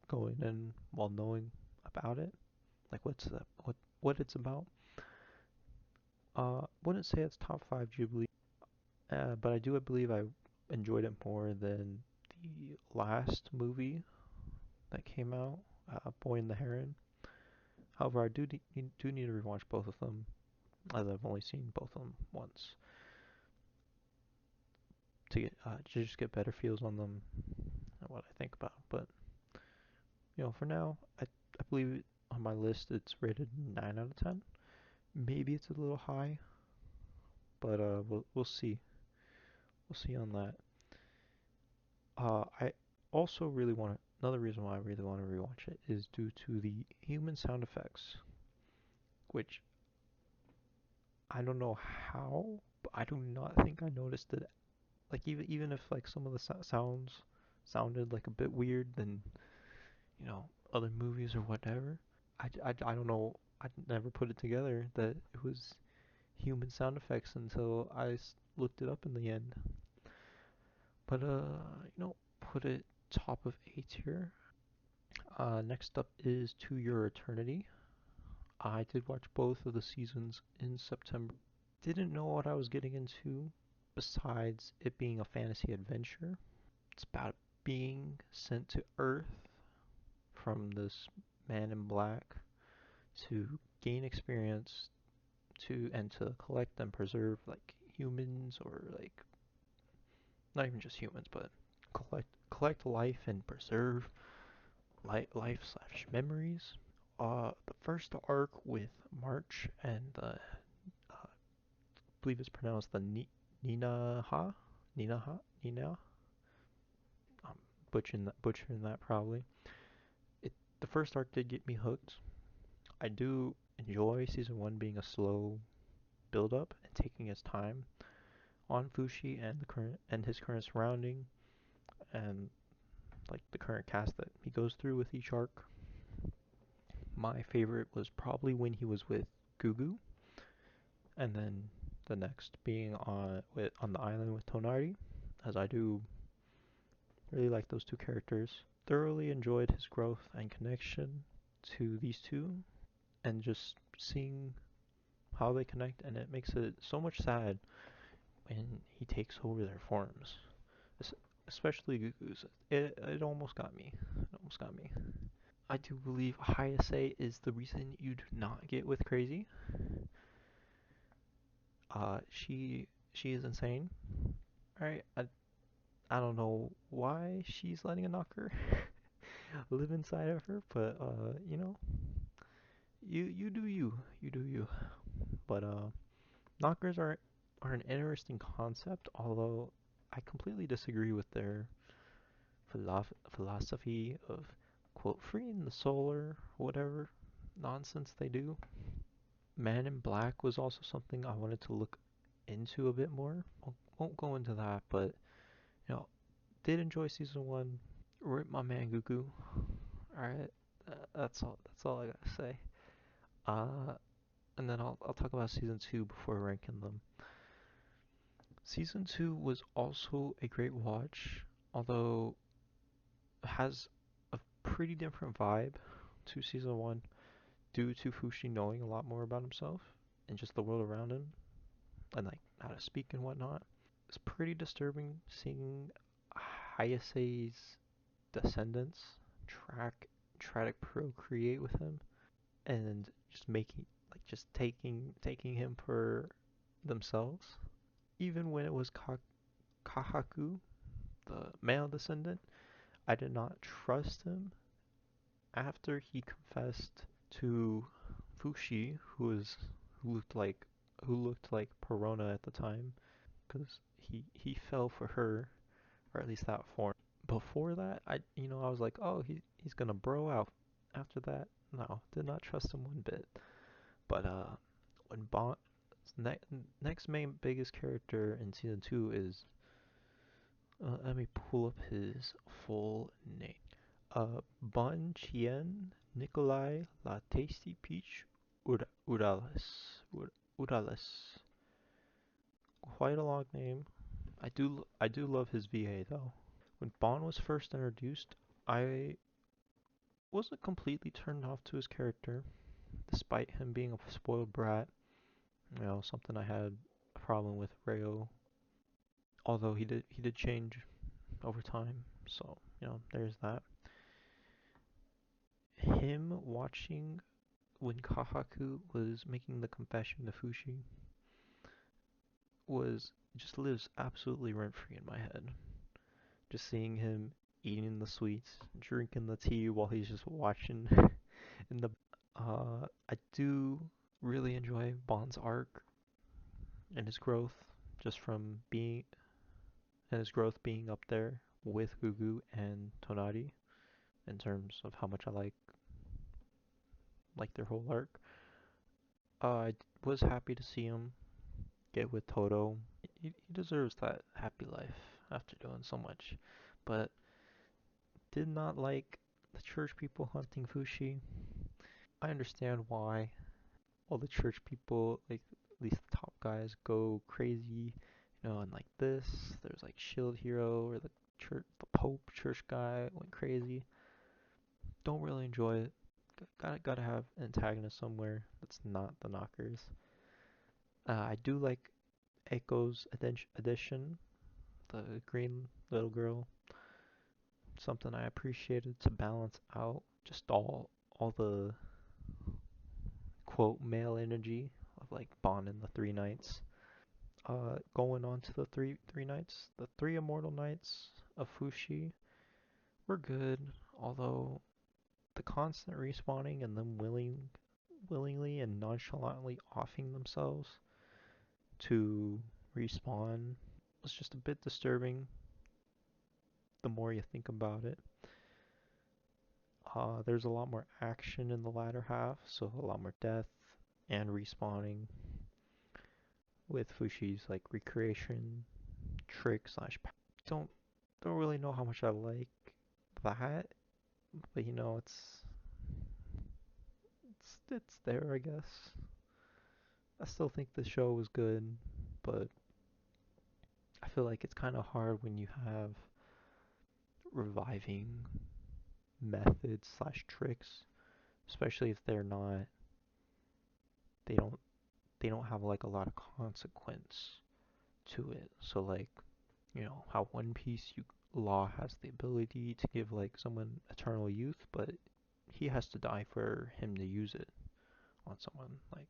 going in while knowing about it, like what it's about. Wouldn't say it's top five Ghibli, but I do believe I enjoyed it more than the last movie that came out, Boy and the Heron. However, I do need to rewatch both of them, as I've only seen both of them once to just get better feels on them and what I think about. But for now, I believe on my list it's rated 9 out of 10. Maybe it's a little high, but we'll see. We'll see on that. I also really want to. Another reason why I really want to rewatch it is due to the human sound effects, which I don't know how, but I do not think I noticed it. Like even if like some of the sounds sounded like a bit weird than other movies or whatever, I don't know. I never put it together that it was human sound effects until I looked it up in the end. But put it top of A tier. Next up is To Your Eternity. I did watch both of the seasons in September. Didn't know what I was getting into besides it being a fantasy adventure. It's about being sent to Earth from this man in black to gain experience and to collect and preserve like humans, or like not even just humans, but collect life and preserve life slash memories. The first arc with March and I believe it's pronounced the Nina. I'm butchering that probably. It the first arc did get me hooked. I do enjoy season one being a slow build up and taking its time on Fushi and his current surrounding, and like the current cast that he goes through with each arc. My favorite was probably when he was with Gugu, and then the next being on the island with Tonari, as I do really like those two characters. Thoroughly enjoyed his growth and connection to these two, and just seeing how they connect, and it makes it so much sad when he takes over their forms, especially Gugu's. It almost got me. It almost got me. I do believe Hayase is the reason you do not get with Crazy. She is insane. Alright, I don't know why she's letting a knocker live inside of her, but you do you. You do you. But knockers are an interesting concept, although I completely disagree with their philosophy of quote freeing the soul or whatever nonsense they do. Man in Black was also something I wanted to look into a bit more. Won't go into that, but you know, did enjoy season one. Rip my man Gugu. All right, that's all. That's all I gotta say. Uh, and then I'll talk about season two before ranking them. Season two was also a great watch, although it has a pretty different vibe to season one due to Fushi knowing a lot more about himself and just the world around him and like how to speak and whatnot. It's pretty disturbing seeing Hayase's descendants track try to procreate with him and just making like just taking him for themselves. Even when it was Kahaku, the male descendant, I did not trust him after he confessed to Fushi, who looked like who looked like Perona at the time, because he fell for her, or at least that form. Before that, I was like, oh, he's gonna bro out. After that, no, did not trust him one bit. But when Bond next main biggest character in season 2 is let me pull up his full name. Bon Chien Nikolai La Tasty Peach Urales. Urales. Quite a long name. I do love his VA though. When Bon was first introduced, I wasn't completely turned off to his character, despite him being a spoiled brat. Something I had a problem with Rayo, although he did change over time. So there's that. Him watching when Kahaku was making the confession to Fushi was just lives absolutely rent free in my head. Just seeing him eating the sweets, drinking the tea while he's just watching in the. I do really enjoy Bond's arc and his growth, just from being and his growth being up there with Gugu and Tonari in terms of how much I like their whole arc. I was happy to see him get with Toto. He deserves that happy life after doing so much, but did not like the church people hunting Fushi. I understand why all the church people, like at least the top guys, go crazy. And like this, there's like Shield Hero or the Pope church guy went crazy. Don't really enjoy it. Gotta have an antagonist somewhere that's not the knockers. I do like Echo's addition, the green little girl. Something I appreciated to balance out just all the quote male energy of like Bond and the three knights. Going on to the three knights, the three immortal knights of Fushi were good, although the constant respawning and them willingly and nonchalantly offing themselves to respawn was just a bit disturbing the more you think about it. There's a lot more action in the latter half, so a lot more death and respawning with Fushi's like recreation trick slash. Don't don't really know how much I like that, but it's there, I guess. I still think the show was good, but I feel like it's kind of hard when you have reviving methods slash tricks, especially if they don't they don't have like a lot of consequence to it. So like, how One Piece Law has the ability to give like someone eternal youth, but he has to die for him to use it on someone. Like,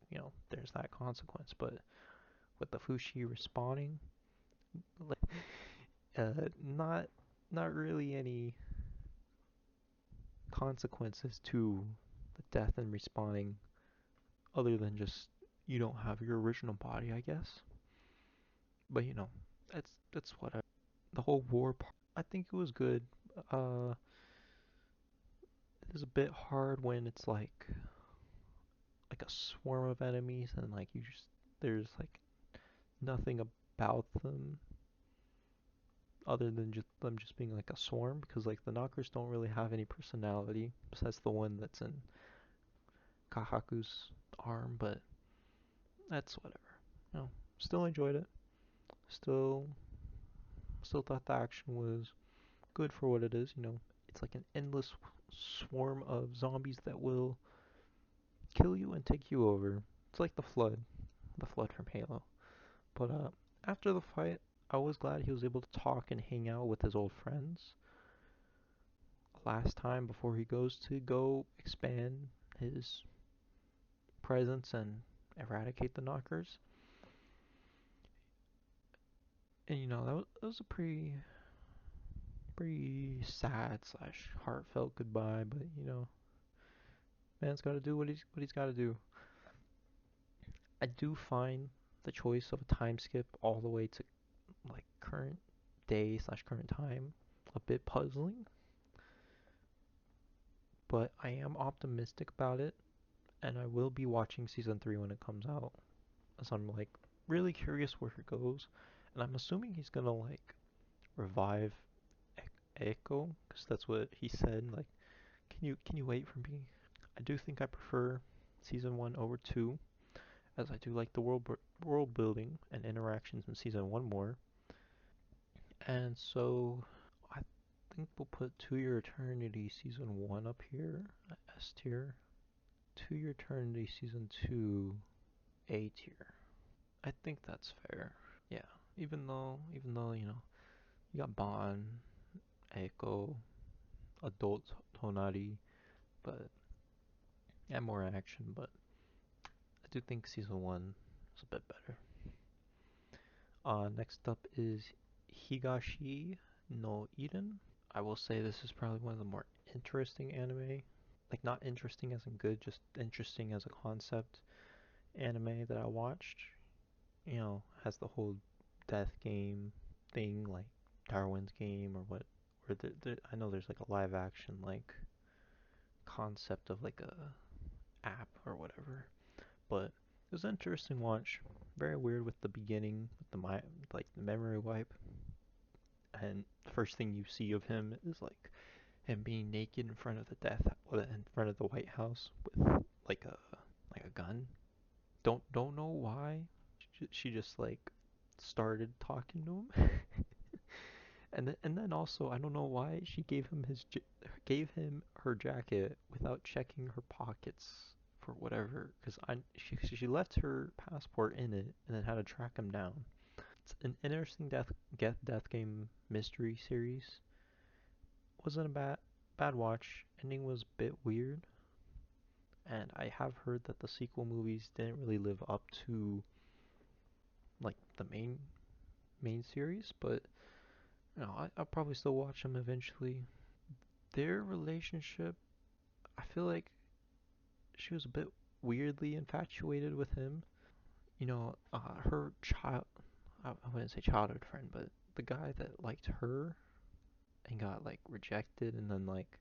there's that consequence. But with the Fushi respawning, like, not really any consequences to the death and respawning other than just you don't have your original body, I guess. But that's what the whole war part. I think it was good. Uh, it's a bit hard when it's like a swarm of enemies and like there's like nothing about them other than just them just being like a swarm, because like the knockers don't really have any personality besides the one that's in Kahaku's arm, but that's whatever. Still enjoyed it. Still still thought the action was good for what it is. It's like an endless swarm of zombies that will kill you and take you over. It's like the flood from Halo. But after the fight, I was glad he was able to talk and hang out with his old friends last time before he goes to go expand his presence and eradicate the knockers. And that was a pretty sad slash heartfelt goodbye. But man's got to do what he's got to do. I do find the choice of a time skip all the way to like current day slash current time a bit puzzling, but I am optimistic about it, and I will be watching season 3 when it comes out, as I'm like really curious where it goes, and I'm assuming he's gonna like revive Echo, because that's what he said. Like, can you wait for me? I do think I prefer season 1 over 2, as I do like the world building and interactions in season 1 more. And so I think we'll put To Your Eternity season 1 up here, S tier. To Your Eternity season 2, A tier. I think that's fair. Yeah, even though you got Bon, Echo, Adult Tonari, but and more action, but I do think season 1 is a bit better. Next up is Higashi no Eden. I will say this is probably one of the more interesting anime. Like, not interesting as in good, just interesting as a concept anime that I watched. Has the whole death game thing, like Darwin's Game or what. Or I know there's like a live action like concept of like a app or whatever. But it was an interesting watch. Very weird with the beginning, with like the memory wipe, and the first thing you see of him is like him being naked in front of in front of the White House with like a gun. Don't know why. She just like started talking to him, and then also I don't know why she gave him her jacket without checking her pockets for whatever. Because she left her passport in it and then had to track him down. It's an interesting death game mystery series. Wasn't a bad watch. Ending was a bit weird, and I have heard that the sequel movies didn't really live up to like the main series, but I'll probably still watch them eventually. Their relationship, I feel like she was a bit weirdly infatuated with him. Her I wouldn't say childhood friend, but the guy that liked her and got like rejected, and then like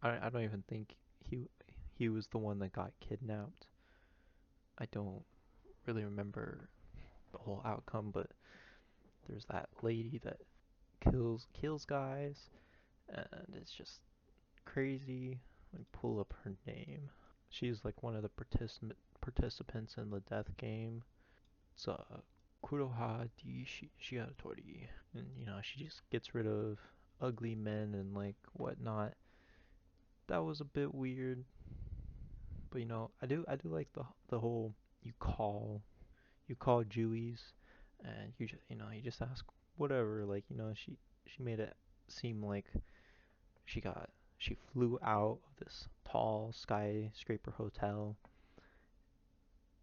I don't even think he he was the one that got kidnapped. I don't really remember the whole outcome, but there's that lady that kills guys, and it's just crazy. Let me pull up her name. She's like one of the participants in the death game. It's Kuroha di Shiatori, and she just gets rid of ugly men and like whatnot. That was a bit weird, but I do like the whole you call you call Jewies, and you just ask whatever. Like she made it seem like she got she flew out of this tall skyscraper hotel,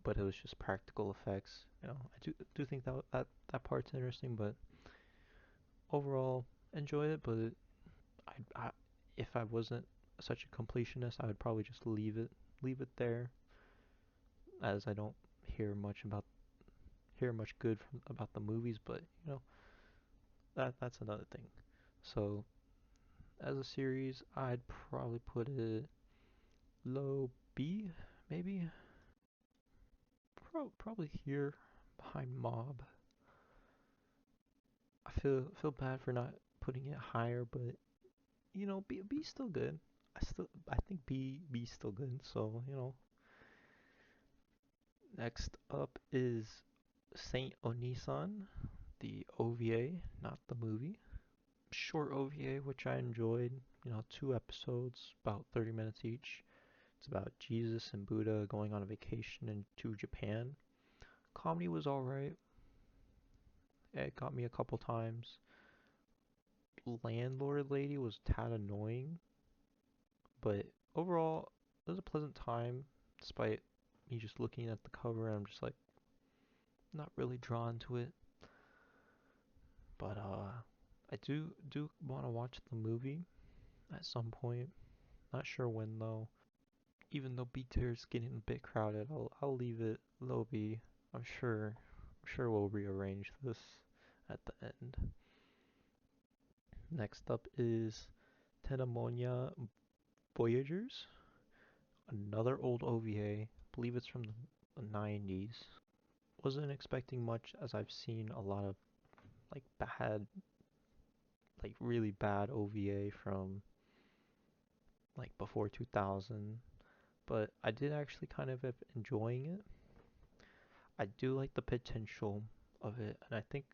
but it was just practical effects. I do think that part's interesting, but overall enjoy it. But I if I wasn't such a completionist, I would probably just leave it there, as I don't hear much good about the movies. But that's another thing. So as a series, I'd probably put it low B, maybe. Probably here behind Mob. I feel bad for not putting it higher, but B's still good. I think B's still good. So next up is Saint Onisan, the OVA, not the movie. Short OVA, which I enjoyed. 2 episodes, about 30 minutes each. It's about Jesus and Buddha going on a vacation into Japan. Comedy was alright. It got me a couple times. Landlord lady was tad annoying, but overall, it was a pleasant time, despite me just looking at the cover and I'm just like not really drawn to it. But I do want to watch the movie at some point. Not sure when though. Even though B tier is getting a bit crowded, I'll leave it low B. I'm sure we'll rearrange this at the end. Next up is Tenamonia Voyagers, another old OVA. Believe it's from the 90s. Wasn't expecting much as I've seen a lot of like bad, like really bad OVA from like before 2000, but I did actually kind of enjoying it. I do like the potential of it, and I think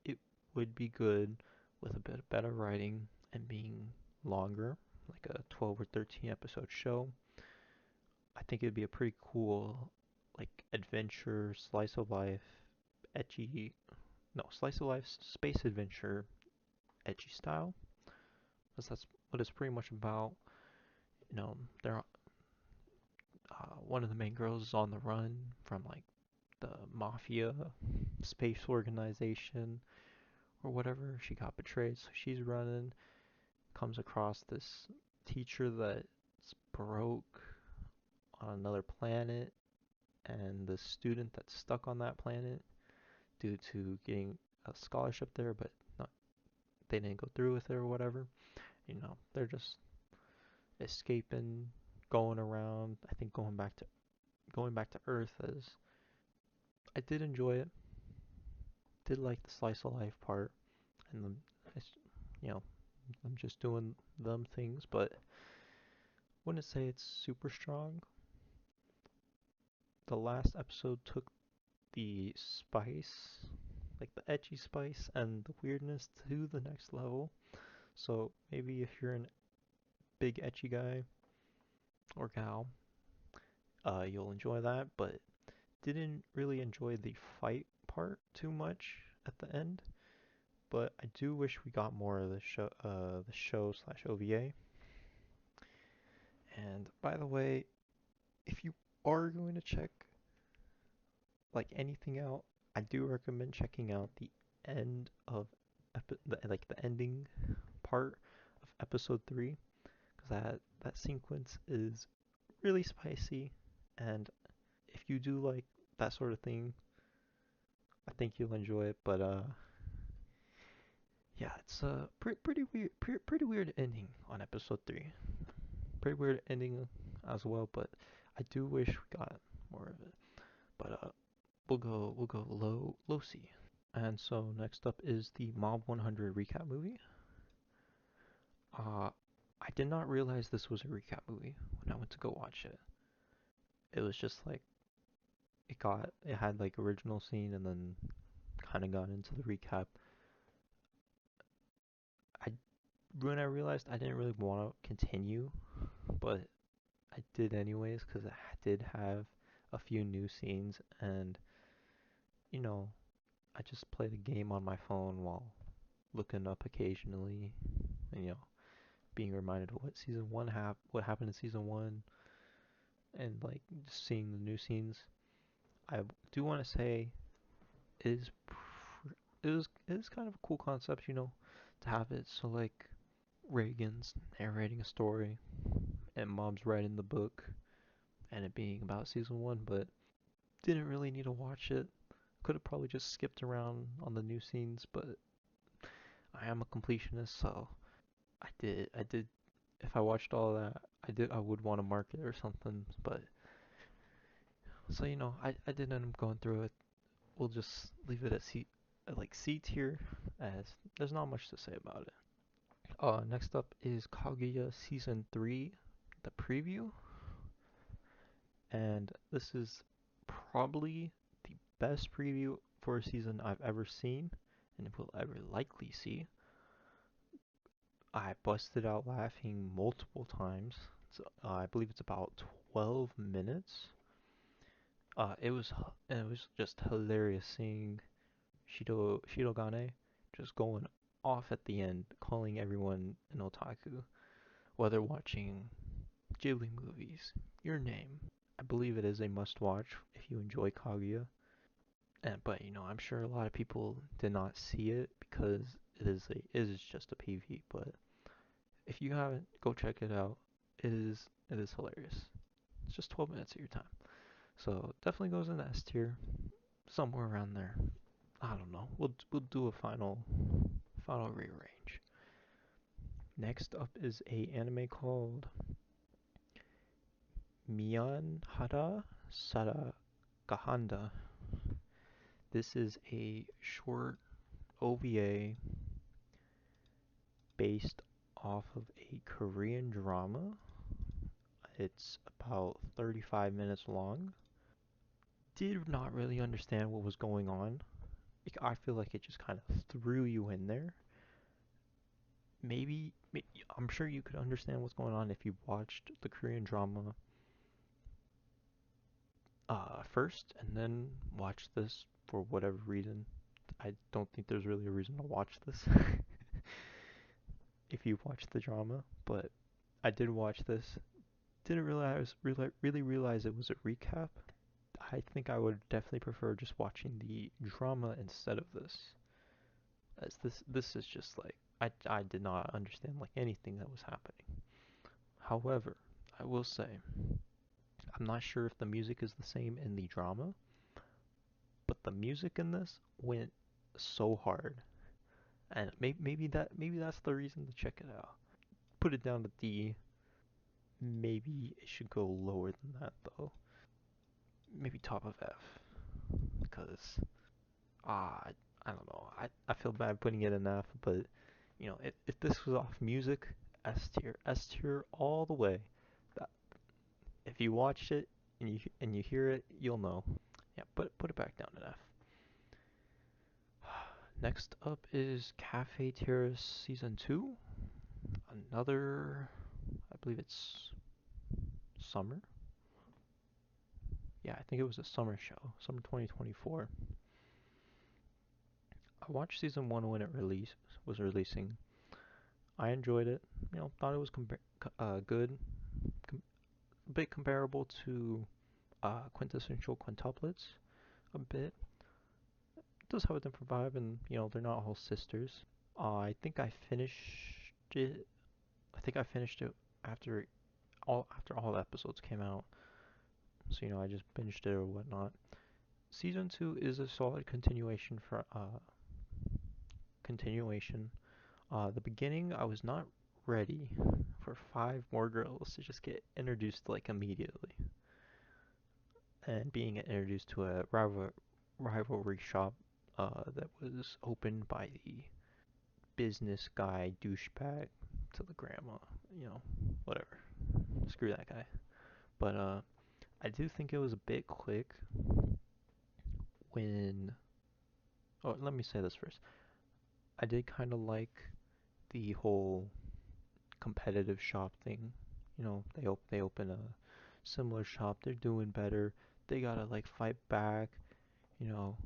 it would be good with a bit better writing and being longer, like a 12 or 13 episode show. I think it'd be a pretty cool, like, adventure, slice of life, etchy, no, slice of life, space adventure, etchy style. Because that's what it's pretty much about. You know, they're one of the main girls is on the run from like the mafia space organization or whatever. She got betrayed, so she's running. Comes across this teacher that's broke on another planet, and the student that's stuck on that planet due to getting a scholarship there, but not they didn't go through with it or whatever. You know, they're just escaping, going around. I think going back to Earth as I did enjoy it. Did like the slice of life part, and it's, you know, I'm just doing them things, but wouldn't say it's super strong. The last episode took the spice, like the etchy spice and the weirdness to the next level. So maybe if you're a big etchy guy or gal, you'll enjoy that, but didn't really enjoy the fight part too much at the end. But I do wish we got more of the show slash OVA. And by the way, if you are going to check like anything out, I do recommend checking out the end of like the ending part of episode 3, because that sequence is really spicy, and if you do like that sort of thing, I think you'll enjoy it. But yeah, it's a pretty weird ending on episode 3. Pretty weird ending as well, but I do wish we got more of it. But we'll go low C. And so next up is the Mob 100 recap movie. Uh, I did not realize this was a recap movie when I went to go watch it. It was just like it had like original scene and then kind of got into the recap. I When I realized I didn't really want to continue, but I did anyways because it did have a few new scenes, and you know, I just play the game on my phone while looking up occasionally, and being reminded of what happened in season 1, and like just seeing the new scenes. I do want to say it is it is kind of a cool concept, to have it so like Reagan's narrating a story and Mom's writing the book and it being about season 1, but didn't really need to watch it. Could have probably just skipped around on the new scenes, but I am a completionist, so I did. If I watched all of that, I would want to mark it or something, but so I did end up going through it. We'll just leave it at C tier, as there's not much to say about it. Next up is Kaguya Season 3, the preview, and this is probably the best preview for a season I've ever seen and will ever likely see. I busted out laughing multiple times. I believe it's about 12 minutes. It was just hilarious seeing Shirogane just going off at the end, calling everyone an otaku, whether watching Ghibli movies, Your Name. I believe it is a must watch if you enjoy Kaguya. But I'm sure a lot of people did not see it because it is just a PV. But if you haven't, go check it out. It is hilarious. It's just 12 minutes of your time. So definitely goes in the S tier, somewhere around there. I don't know. We'll do a final rearrange. Next up is a anime called Mian Hara Saragahanda. This is a short OVA based off of a Korean drama. It's about 35 minutes long. Did not really understand what was going on. I feel like it just kind of threw you in there. Maybe I'm sure you could understand what's going on if you watched the Korean drama first and then watch this for whatever reason. I don't think there's really a reason to watch this if you watched the drama, but I did watch this. Didn't really realize it was a recap. I think I would definitely prefer just watching the drama instead of this, as this is just like I did not understand like anything that was happening. However, I will say I'm not sure if the music is the same in the drama, but the music in this went so hard, and maybe that's the reason to check it out. Put it down to D. Maybe it should go lower than that though. Maybe top of F, because uh, I don't know. I feel bad putting it in F, but if this was off music, S tier all the way. That, if you watch it and you hear it, you'll know. Yeah, put it back down in F. Next up is Cafe Terrace Season 2. Another, I believe it's summer. Yeah, I think it was a summer show, summer 2024. I watched Season 1 when it was releasing. I enjoyed it. Thought it was good. Com- a bit comparable to quintessential quintuplets. A bit. It does have a different vibe, and they're not all sisters. I think I finished it. I think I finished it after all episodes came out. So I just binged it or whatnot. Season 2 is a solid continuation. The beginning, I was not ready for 5 more girls to just get introduced like immediately, and being introduced to a rivalry shop that was opened by the business guy douchebag to the grandma. Whatever. Screw that guy. But I do think it was a bit quick when. Oh, let me say this first. I did kind of like the whole competitive shop thing. They open a similar shop. They're doing better. They gotta like fight back, you know,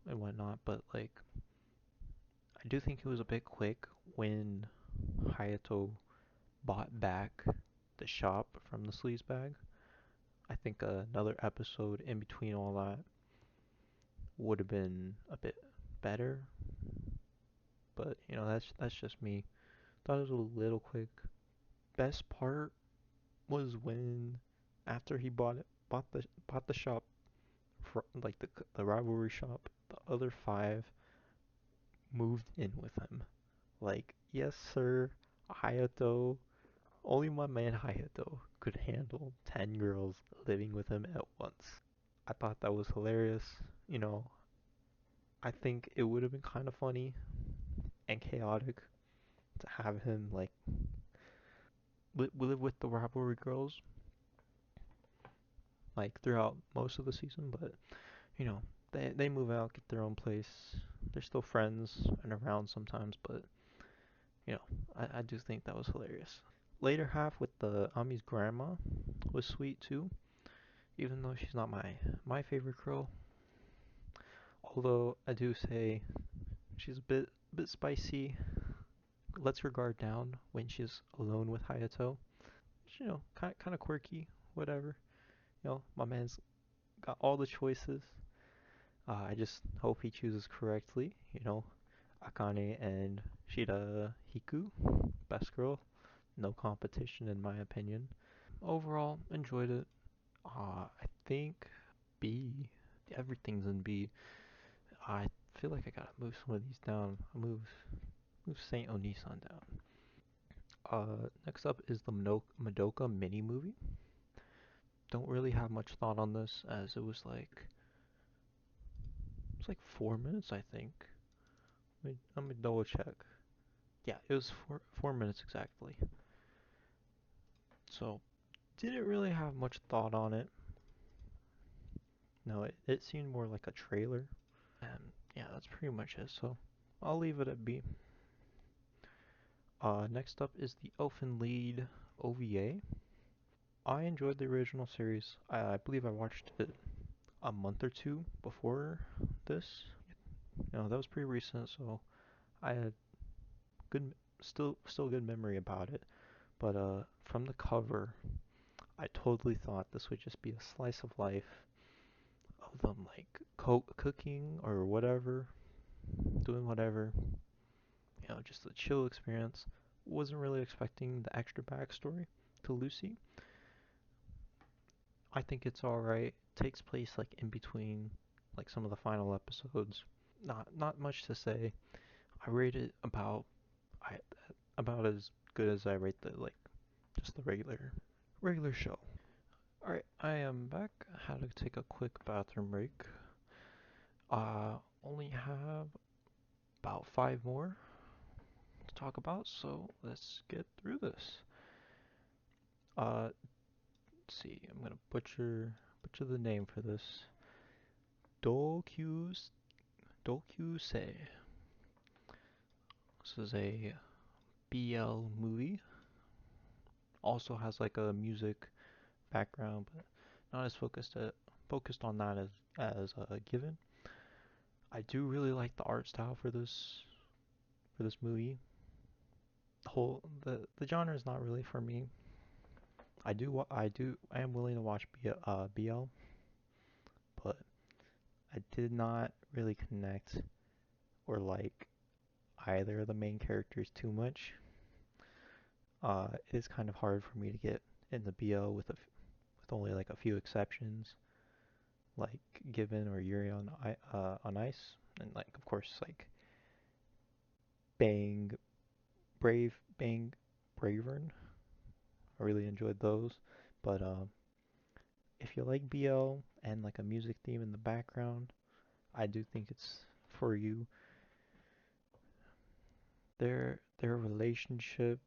and whatnot. But like, I do think it was a bit quick when Hayato bought back the shop from the sleazebag. I think another episode in between all that would have been a bit better. But that's just me. Thought it was a little quick. Best part was when after he bought the shop, like the rivalry shop, the other 5 moved in with him. Like, yes sir, Hayato. Only my man Hayato could handle 10 girls living with him at once. I thought that was hilarious. You know, I think it would have been kind of funny and chaotic to have him like live with the rivalry girls like throughout most of the season, but you know, they move out, get their own place. They're still friends and around sometimes, but you know, I do think that was hilarious. Later half with the Ami's grandma was sweet too, even though she's not my favorite girl. Although I do say she's a bit spicy. Lets her guard down when she's alone with Hayato. Kind of quirky, whatever. My man's got all the choices. I just hope he chooses correctly. You know, Akane and Shida Hiku, best girl, no competition in my opinion. Overall, enjoyed it. I think B. Everything's in B. I feel like I gotta move some of these down. Move Saint Onisan down. Next up is the Madoka mini movie. Don't really have much thought on this as it was it's like 4 minutes I think. Let me double check. Yeah, it was 4 minutes exactly. So didn't really have much thought on it. No, it seemed more like a trailer. And yeah, that's pretty much it. So I'll leave it at B. Next up is the Elfen Lied OVA. I enjoyed the original series. I believe I watched it a month or two before this. You know, that was pretty recent, so I had good, still good memory about it. But from the cover, I totally thought this would just be a slice of life of them like cooking or whatever, doing whatever. You know, just a chill experience. Wasn't really expecting the extra backstory to Lucy. I think it's alright. Takes place like in between like some of the final episodes. Not much to say. I rate it I about as good as I rate the like just the regular show. Alright, I am back. Had to take a quick bathroom break. Only have about five more to talk about, so let's get through this. Let's see. I'm gonna butcher the name for this. Dokyuse Dokyuse. This is a BL movie. Also has like a music background, but not as focused on that as given. I do really like the art style for this movie. The genre is not really for me. I am willing to watch BL, but I did not really connect or like either of the main characters too much. It is kind of hard for me to get in the BL with only like a few exceptions, like Given or Yuri on Ice, and like of course like Bang Bang Bravern. I really enjoyed those, but if you like BL and like a music theme in the background, I do think it's for you. Their relationship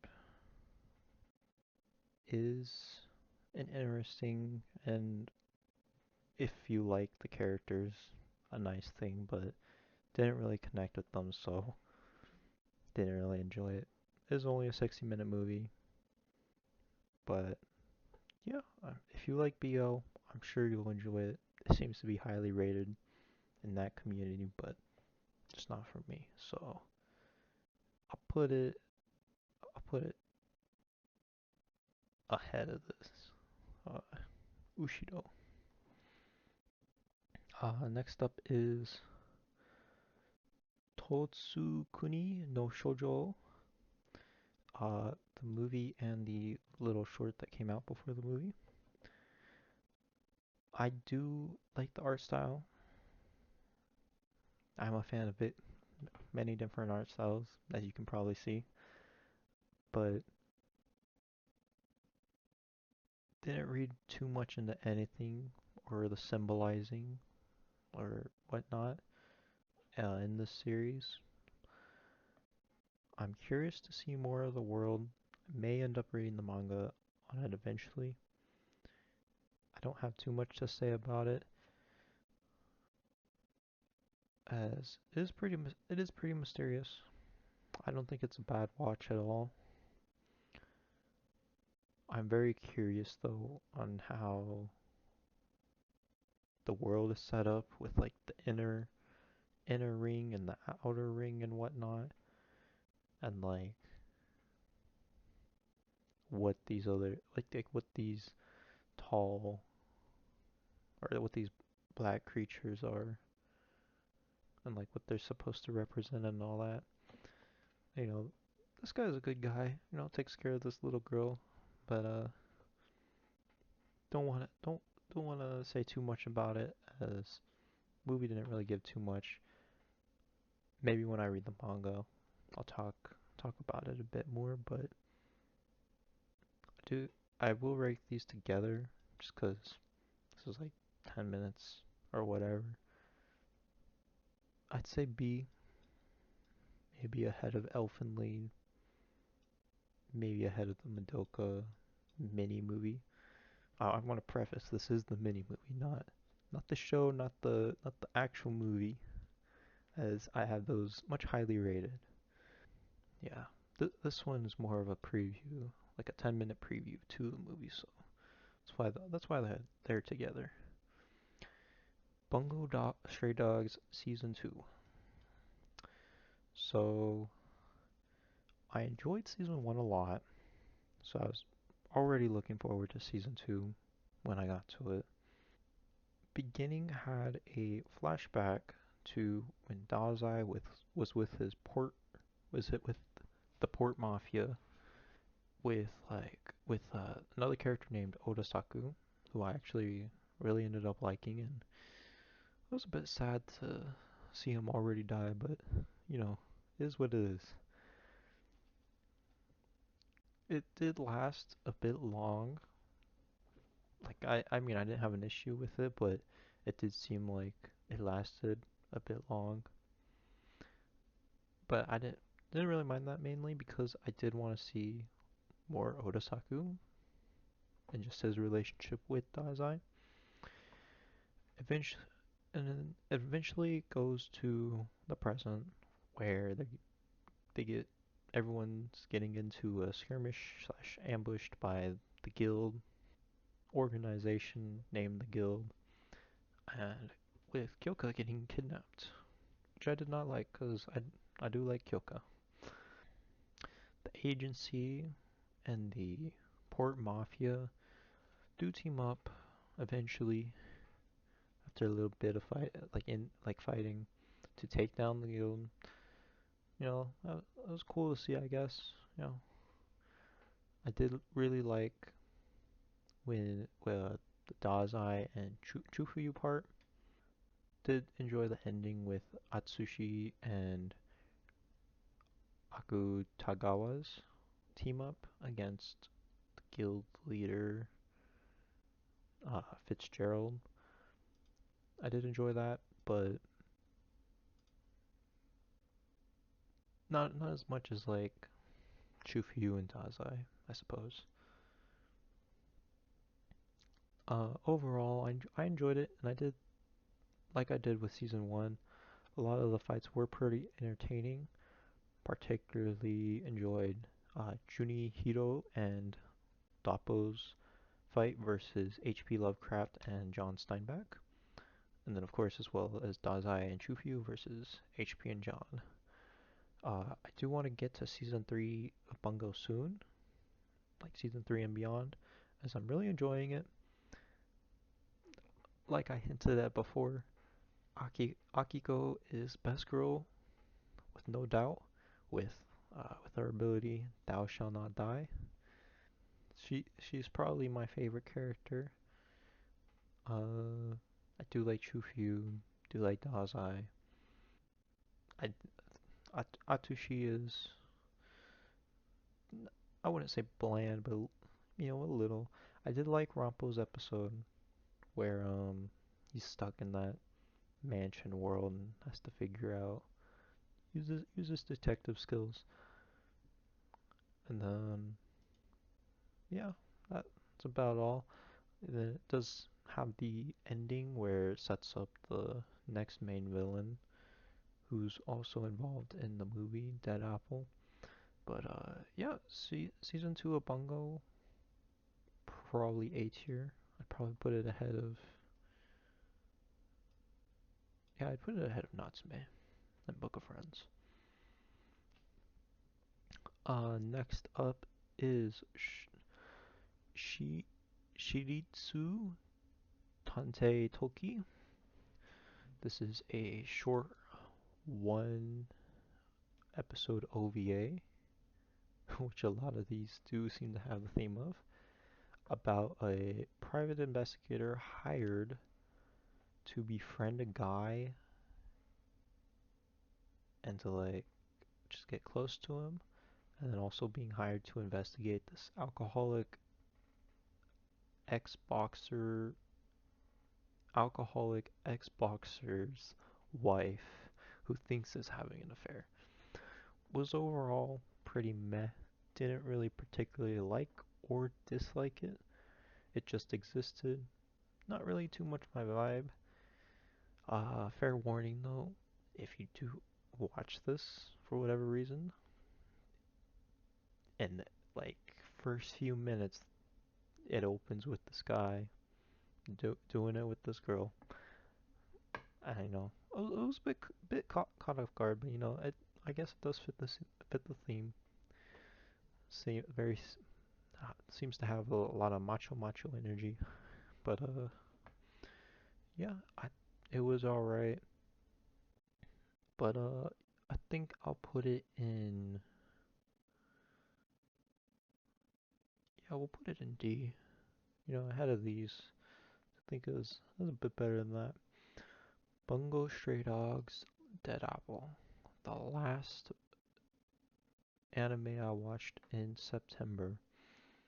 is an interesting and if you like the characters, a nice thing, but didn't really connect with them, so didn't really enjoy it. It was only a 60-minute movie, but yeah, if you like BO, I'm sure you'll enjoy it. It seems to be highly rated in that community, but just not for me. So I'll put it I'll put it ahead of this. Uh, Ushiro. Next up is Totsukuni no Shoujo. The movie and the little short that came out before the movie. I do like the art style. I'm a fan of it. Many different art styles, as you can probably see, but didn't read too much into anything or the symbolizing or whatnot in this series. I'm curious to see more of the world. May end up reading the manga on it eventually. I don't have too much to say about it, as it is pretty mysterious. I don't think it's a bad watch at all. I'm very curious though on how the world is set up with like the inner ring and the outer ring and whatnot, and like what these other like what these tall or what these black creatures are. and like what they're supposed to represent and all that. You know, this guy's a good guy. You know, takes care of this little girl, but don't want to say too much about it as movie didn't really give too much. Maybe when I read the manga, I'll talk about it a bit more, but do I will rate these together just because this is like 10 minutes or whatever. I'd say B, maybe ahead of Elfenlied, maybe ahead of the Madoka mini movie. I want to preface this is the mini movie, not the show, not the actual movie, as I have those much highly rated. Yeah, this one is more of a preview, like a 10-minute preview to the movie, so that's why they're together. Stray Dogs season 2. So I enjoyed season 1 a lot, so I was already looking forward to season 2 when I got to it. Beginning had a flashback to when was with his port was it with the port mafia with another character named Odasaku, who I actually really ended up liking, and it was a bit sad to see him already die, but you know, it is what it is. It did last a bit long. Like I mean I didn't have an issue with it, but it did seem like it lasted a bit long. But I didn't really mind that mainly because I did want to see more Odasaku and just his relationship with Dazai. Eventually, and then eventually it goes to the present where they get everyone's getting into a skirmish slash ambushed by the guild organization named the guild, and with Kyoukai getting kidnapped, which I did not like because I do like Kyoukai. The agency and the port mafia do team up eventually after a little bit of fighting to take down the guild. You know, that was cool to see, I guess. You know, I did really like when the Dazai and Chufuyu part. Did enjoy the ending with Atsushi and Akutagawa's team up against the guild leader Fitzgerald. I did enjoy that, but not as much as like Chufuyu and Dazai, I suppose. Overall, I enjoyed it, and I did like I did with season one. A lot of the fights were pretty entertaining. Particularly enjoyed Junihiro and Doppo's fight versus H.P. Lovecraft and John Steinbeck. And then, of course, as well as Dazai and Chufuyu versus HP and John. I do want to get to season 3 of Bungo soon, like season 3 and beyond, as I'm really enjoying it. Like I hinted at before, Akiko is best girl with no doubt, with her ability Thou Shall Not Die. She's probably my favorite character. I do like Chufuyu, do like Dazai. I Atushi is, I wouldn't say bland, but you know, a little. I did like Rampo's episode where he's stuck in that mansion world and has to figure out uses detective skills. And then yeah, that's about all. And then it does have the ending where it sets up the next main villain who's also involved in the movie Dead Apple. But yeah, season 2 of Bungo, probably A tier. I'd probably put it ahead of, yeah, I'd put it ahead of Natsume and Book of Friends. Next up is Shiritsu Tante Toki. This is a short one episode OVA, which a lot of these do seem to have the theme of, about a private investigator hired to befriend a guy and to like just get close to him, and then also being hired to investigate this ex-boxer ex-boxer's wife who thinks is having an affair. Was overall pretty meh. Didn't really particularly like or dislike it. It just existed. Not really too much my vibe. Fair warning though, if you do watch this for whatever reason, and like first few minutes it opens with this guy doing it with this girl. I know it was a bit caught off guard, but I guess it does fit the theme. Very seems to have a lot of macho energy, but yeah, it was all right, but I think I'll put it in. Yeah, we'll put it in D. Ahead of these. I think it was a bit better than that. Bungo Stray Dogs, Dead Apple. The last anime I watched in September.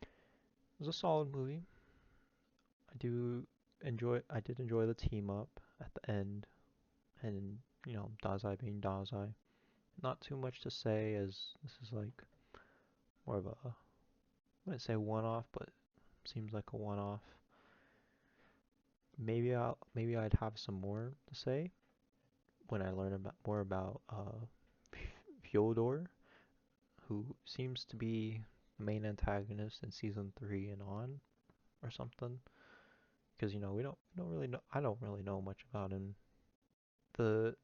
It was a solid movie. I did enjoy the team up at the end, and Dazai being Dazai. Not too much to say, as this is like more of a, I wouldn't say one-off, but seems like a one-off. Maybe I'd have some more to say when I learn more about Fyodor, who seems to be the main antagonist in season 3 and on, or something. Because we don't really know. I don't really know much about him. The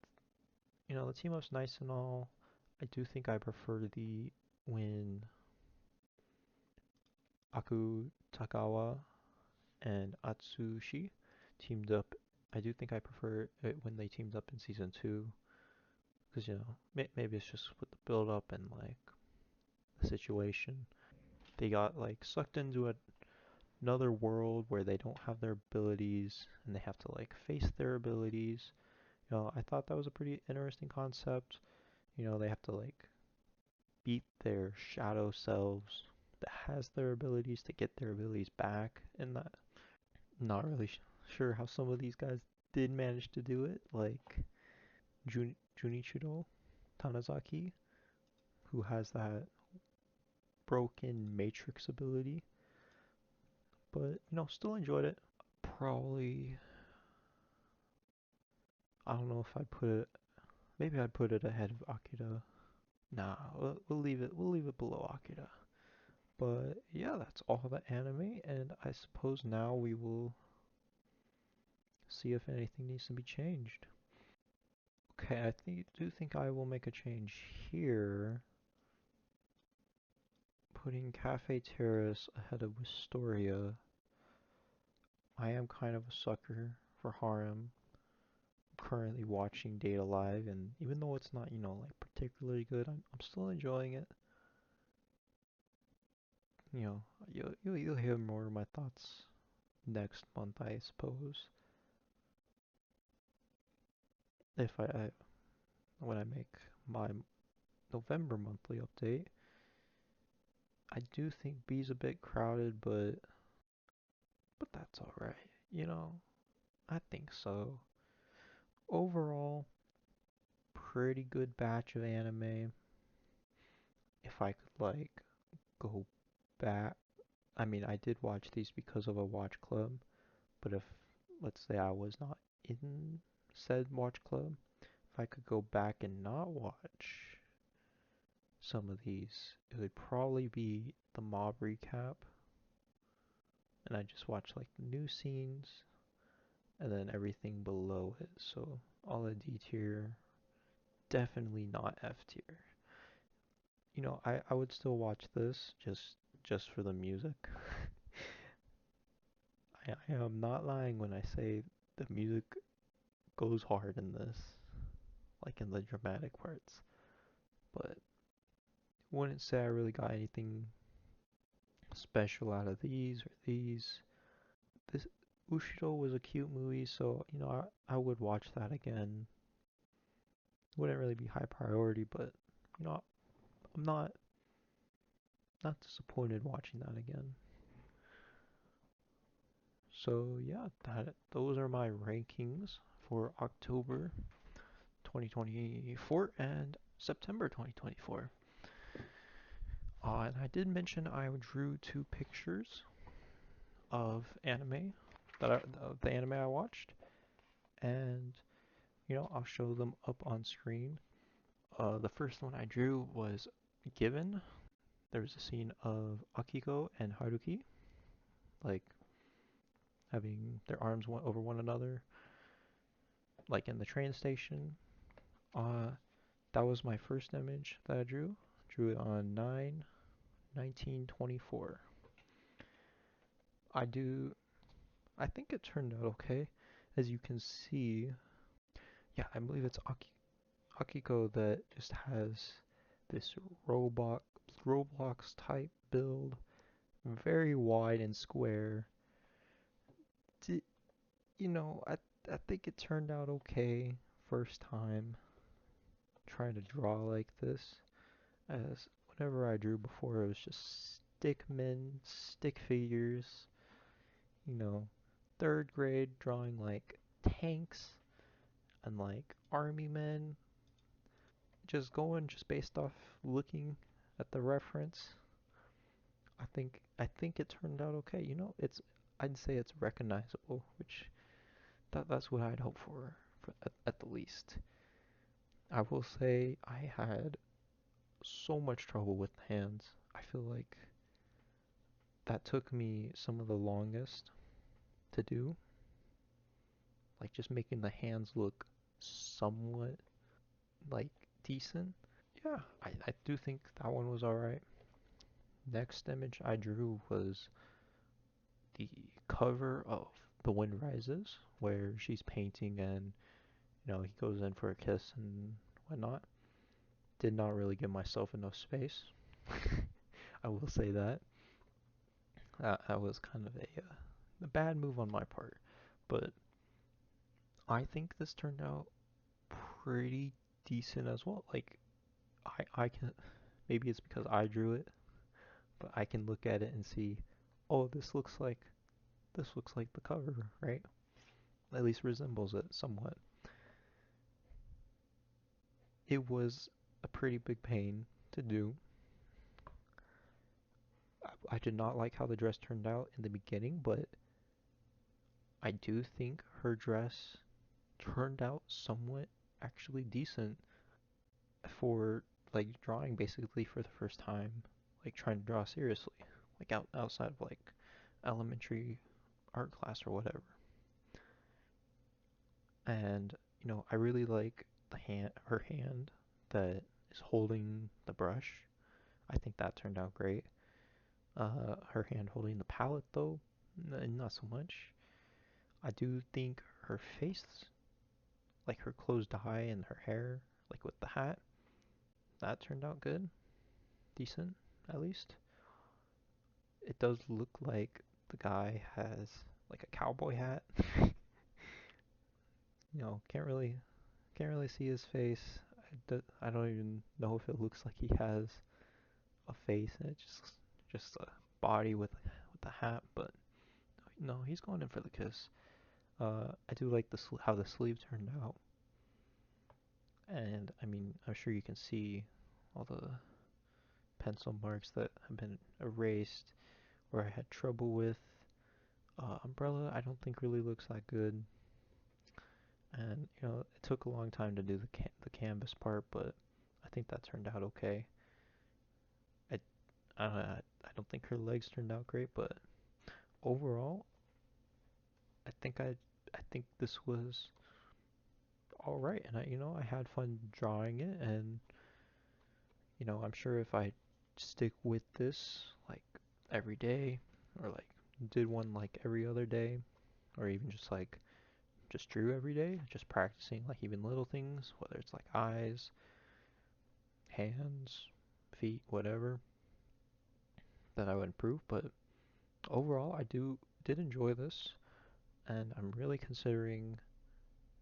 the team up's nice and all. I do think I prefer the when Akutagawa and Atsushi teamed up. I do think I prefer it when they teamed up in season 2, because maybe it's just with the build up and like the situation. They got like sucked into another world where they don't have their abilities and they have to like face their abilities. I thought that was a pretty interesting concept. They have to like beat their shadow selves that has their abilities to get their abilities back, and that not really sure how some of these guys did manage to do it, like Junichiro Tanizaki, who has that broken matrix ability, but still enjoyed it. Probably, I don't know if I'd put it. Maybe I'd put it ahead of Akira. Nah, we'll leave it. We'll leave it below Akira. But yeah, that's all the anime, and I suppose now we will see if anything needs to be changed. Okay, do think I will make a change here, putting Cafe Terrace ahead of Wistoria. I am kind of a sucker for harem. I'm currently watching Date Live, and even though it's not, like particularly good, I'm still enjoying it. You know, you'll hear more of my thoughts next month, I suppose. If when I make my November monthly update, I do think B's a bit crowded, but that's all right. I think so. Overall, pretty good batch of anime. If I could like go back, I mean, I did watch these because of a watch club, but if let's say I was not in said watch club, if I could go back and not watch some of these, it would probably be the mob recap, and I just watch like the new scenes and then everything below it. So all the D tier, definitely not F tier. I would still watch this just for the music. I am not lying when I say the music goes hard in this. like in the dramatic parts. But wouldn't say I really got anything special out of these or these. This Ushiro was a cute movie, so I would watch that again. Wouldn't really be high priority, but you know I'm not disappointed watching that again. So yeah, those are my rankings for October 2024 and September 2024. And I did mention I drew two pictures of anime of the anime I watched, and I'll show them up on screen. The first one I drew was Given. There was a scene of Akiko and Haruki, like having their arms over one another, like in the train station. Uh, that was my first image that I drew. Drew it on 9/19/24. I think it turned out okay. As you can see, yeah, I believe it's Akiko that just has this robot Roblox type build, very wide and square. D I think it turned out okay first time trying to draw like this. As whenever I drew before, it was just stick men, stick figures, you know, third grade drawing like tanks and like army men, just based off looking at the reference. I think it turned out okay. I'd say it's recognizable, which that's what I'd hope for at the least. I will say I had so much trouble with hands. I feel like that took me some of the longest to do. Like just making the hands look somewhat like decent. Yeah, I do think that one was alright. Next image I drew was the cover of The Wind Rises, where she's painting and he goes in for a kiss and whatnot. Did not really give myself enough space. I will say that. That was kind of a bad move on my part. But I think this turned out pretty decent as well. Like, I can, maybe it's because I drew it, but I can look at it and see, oh, this looks like the cover, right? At least resembles it somewhat. It was a pretty big pain to do. I did not like how the dress turned out in the beginning, but I do think her dress turned out somewhat actually decent for like drawing basically for the first time, like trying to draw seriously, like outside of like elementary art class or whatever. And I really like her hand that is holding the brush. I think that turned out great. Her hand holding the palette though, not so much. I do think her face, like her closed eye and her hair, like with the hat, that turned out good, decent at least. It does look like the guy has like a cowboy hat. Can't really see his face. I don't even know if it looks like he has a face, and it's just a body with a hat. But no, he's going in for the kiss. I do like how the sleeve turned out, and I mean I'm sure you can see all the pencil marks that have been erased or I had trouble with. Umbrella I don't think really looks that good, and it took a long time to do the canvas part, but I think that turned out okay. I I don't think her legs turned out great, but overall, I think this was all right, and I had fun drawing it, and I'm sure if I stick with this like every day, or like did one like every other day, or even just drew every day, just practicing like even little things, whether it's like eyes, hands, feet, whatever, that I would improve. But overall, I did enjoy this, and I'm really considering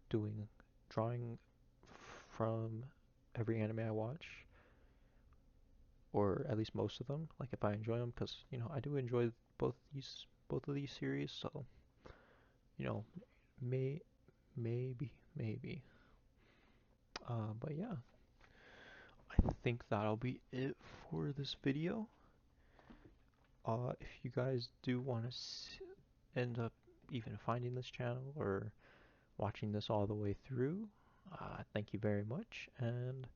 doing drawing from every anime I watch, or at least most of them. Like if I enjoy them, because I do enjoy both of these series. So you know, may maybe. But yeah, I think that'll be it for this video. If you guys do want to end up even finding this channel or watching this all the way through, thank you very much, and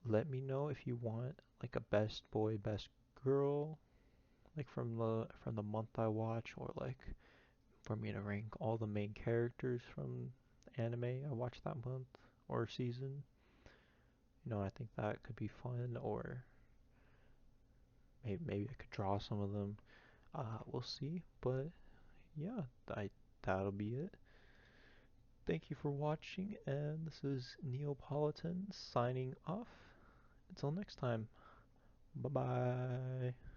let me know if you want like a best boy, best girl, like from the month I watch, or like for me to rank all the main characters from anime I watched that month or season. I think that could be fun, or maybe I could draw some of them. We'll see, but yeah, that'll be it. Thank you for watching, and this is Neopolitan signing off. Until next time, bye bye.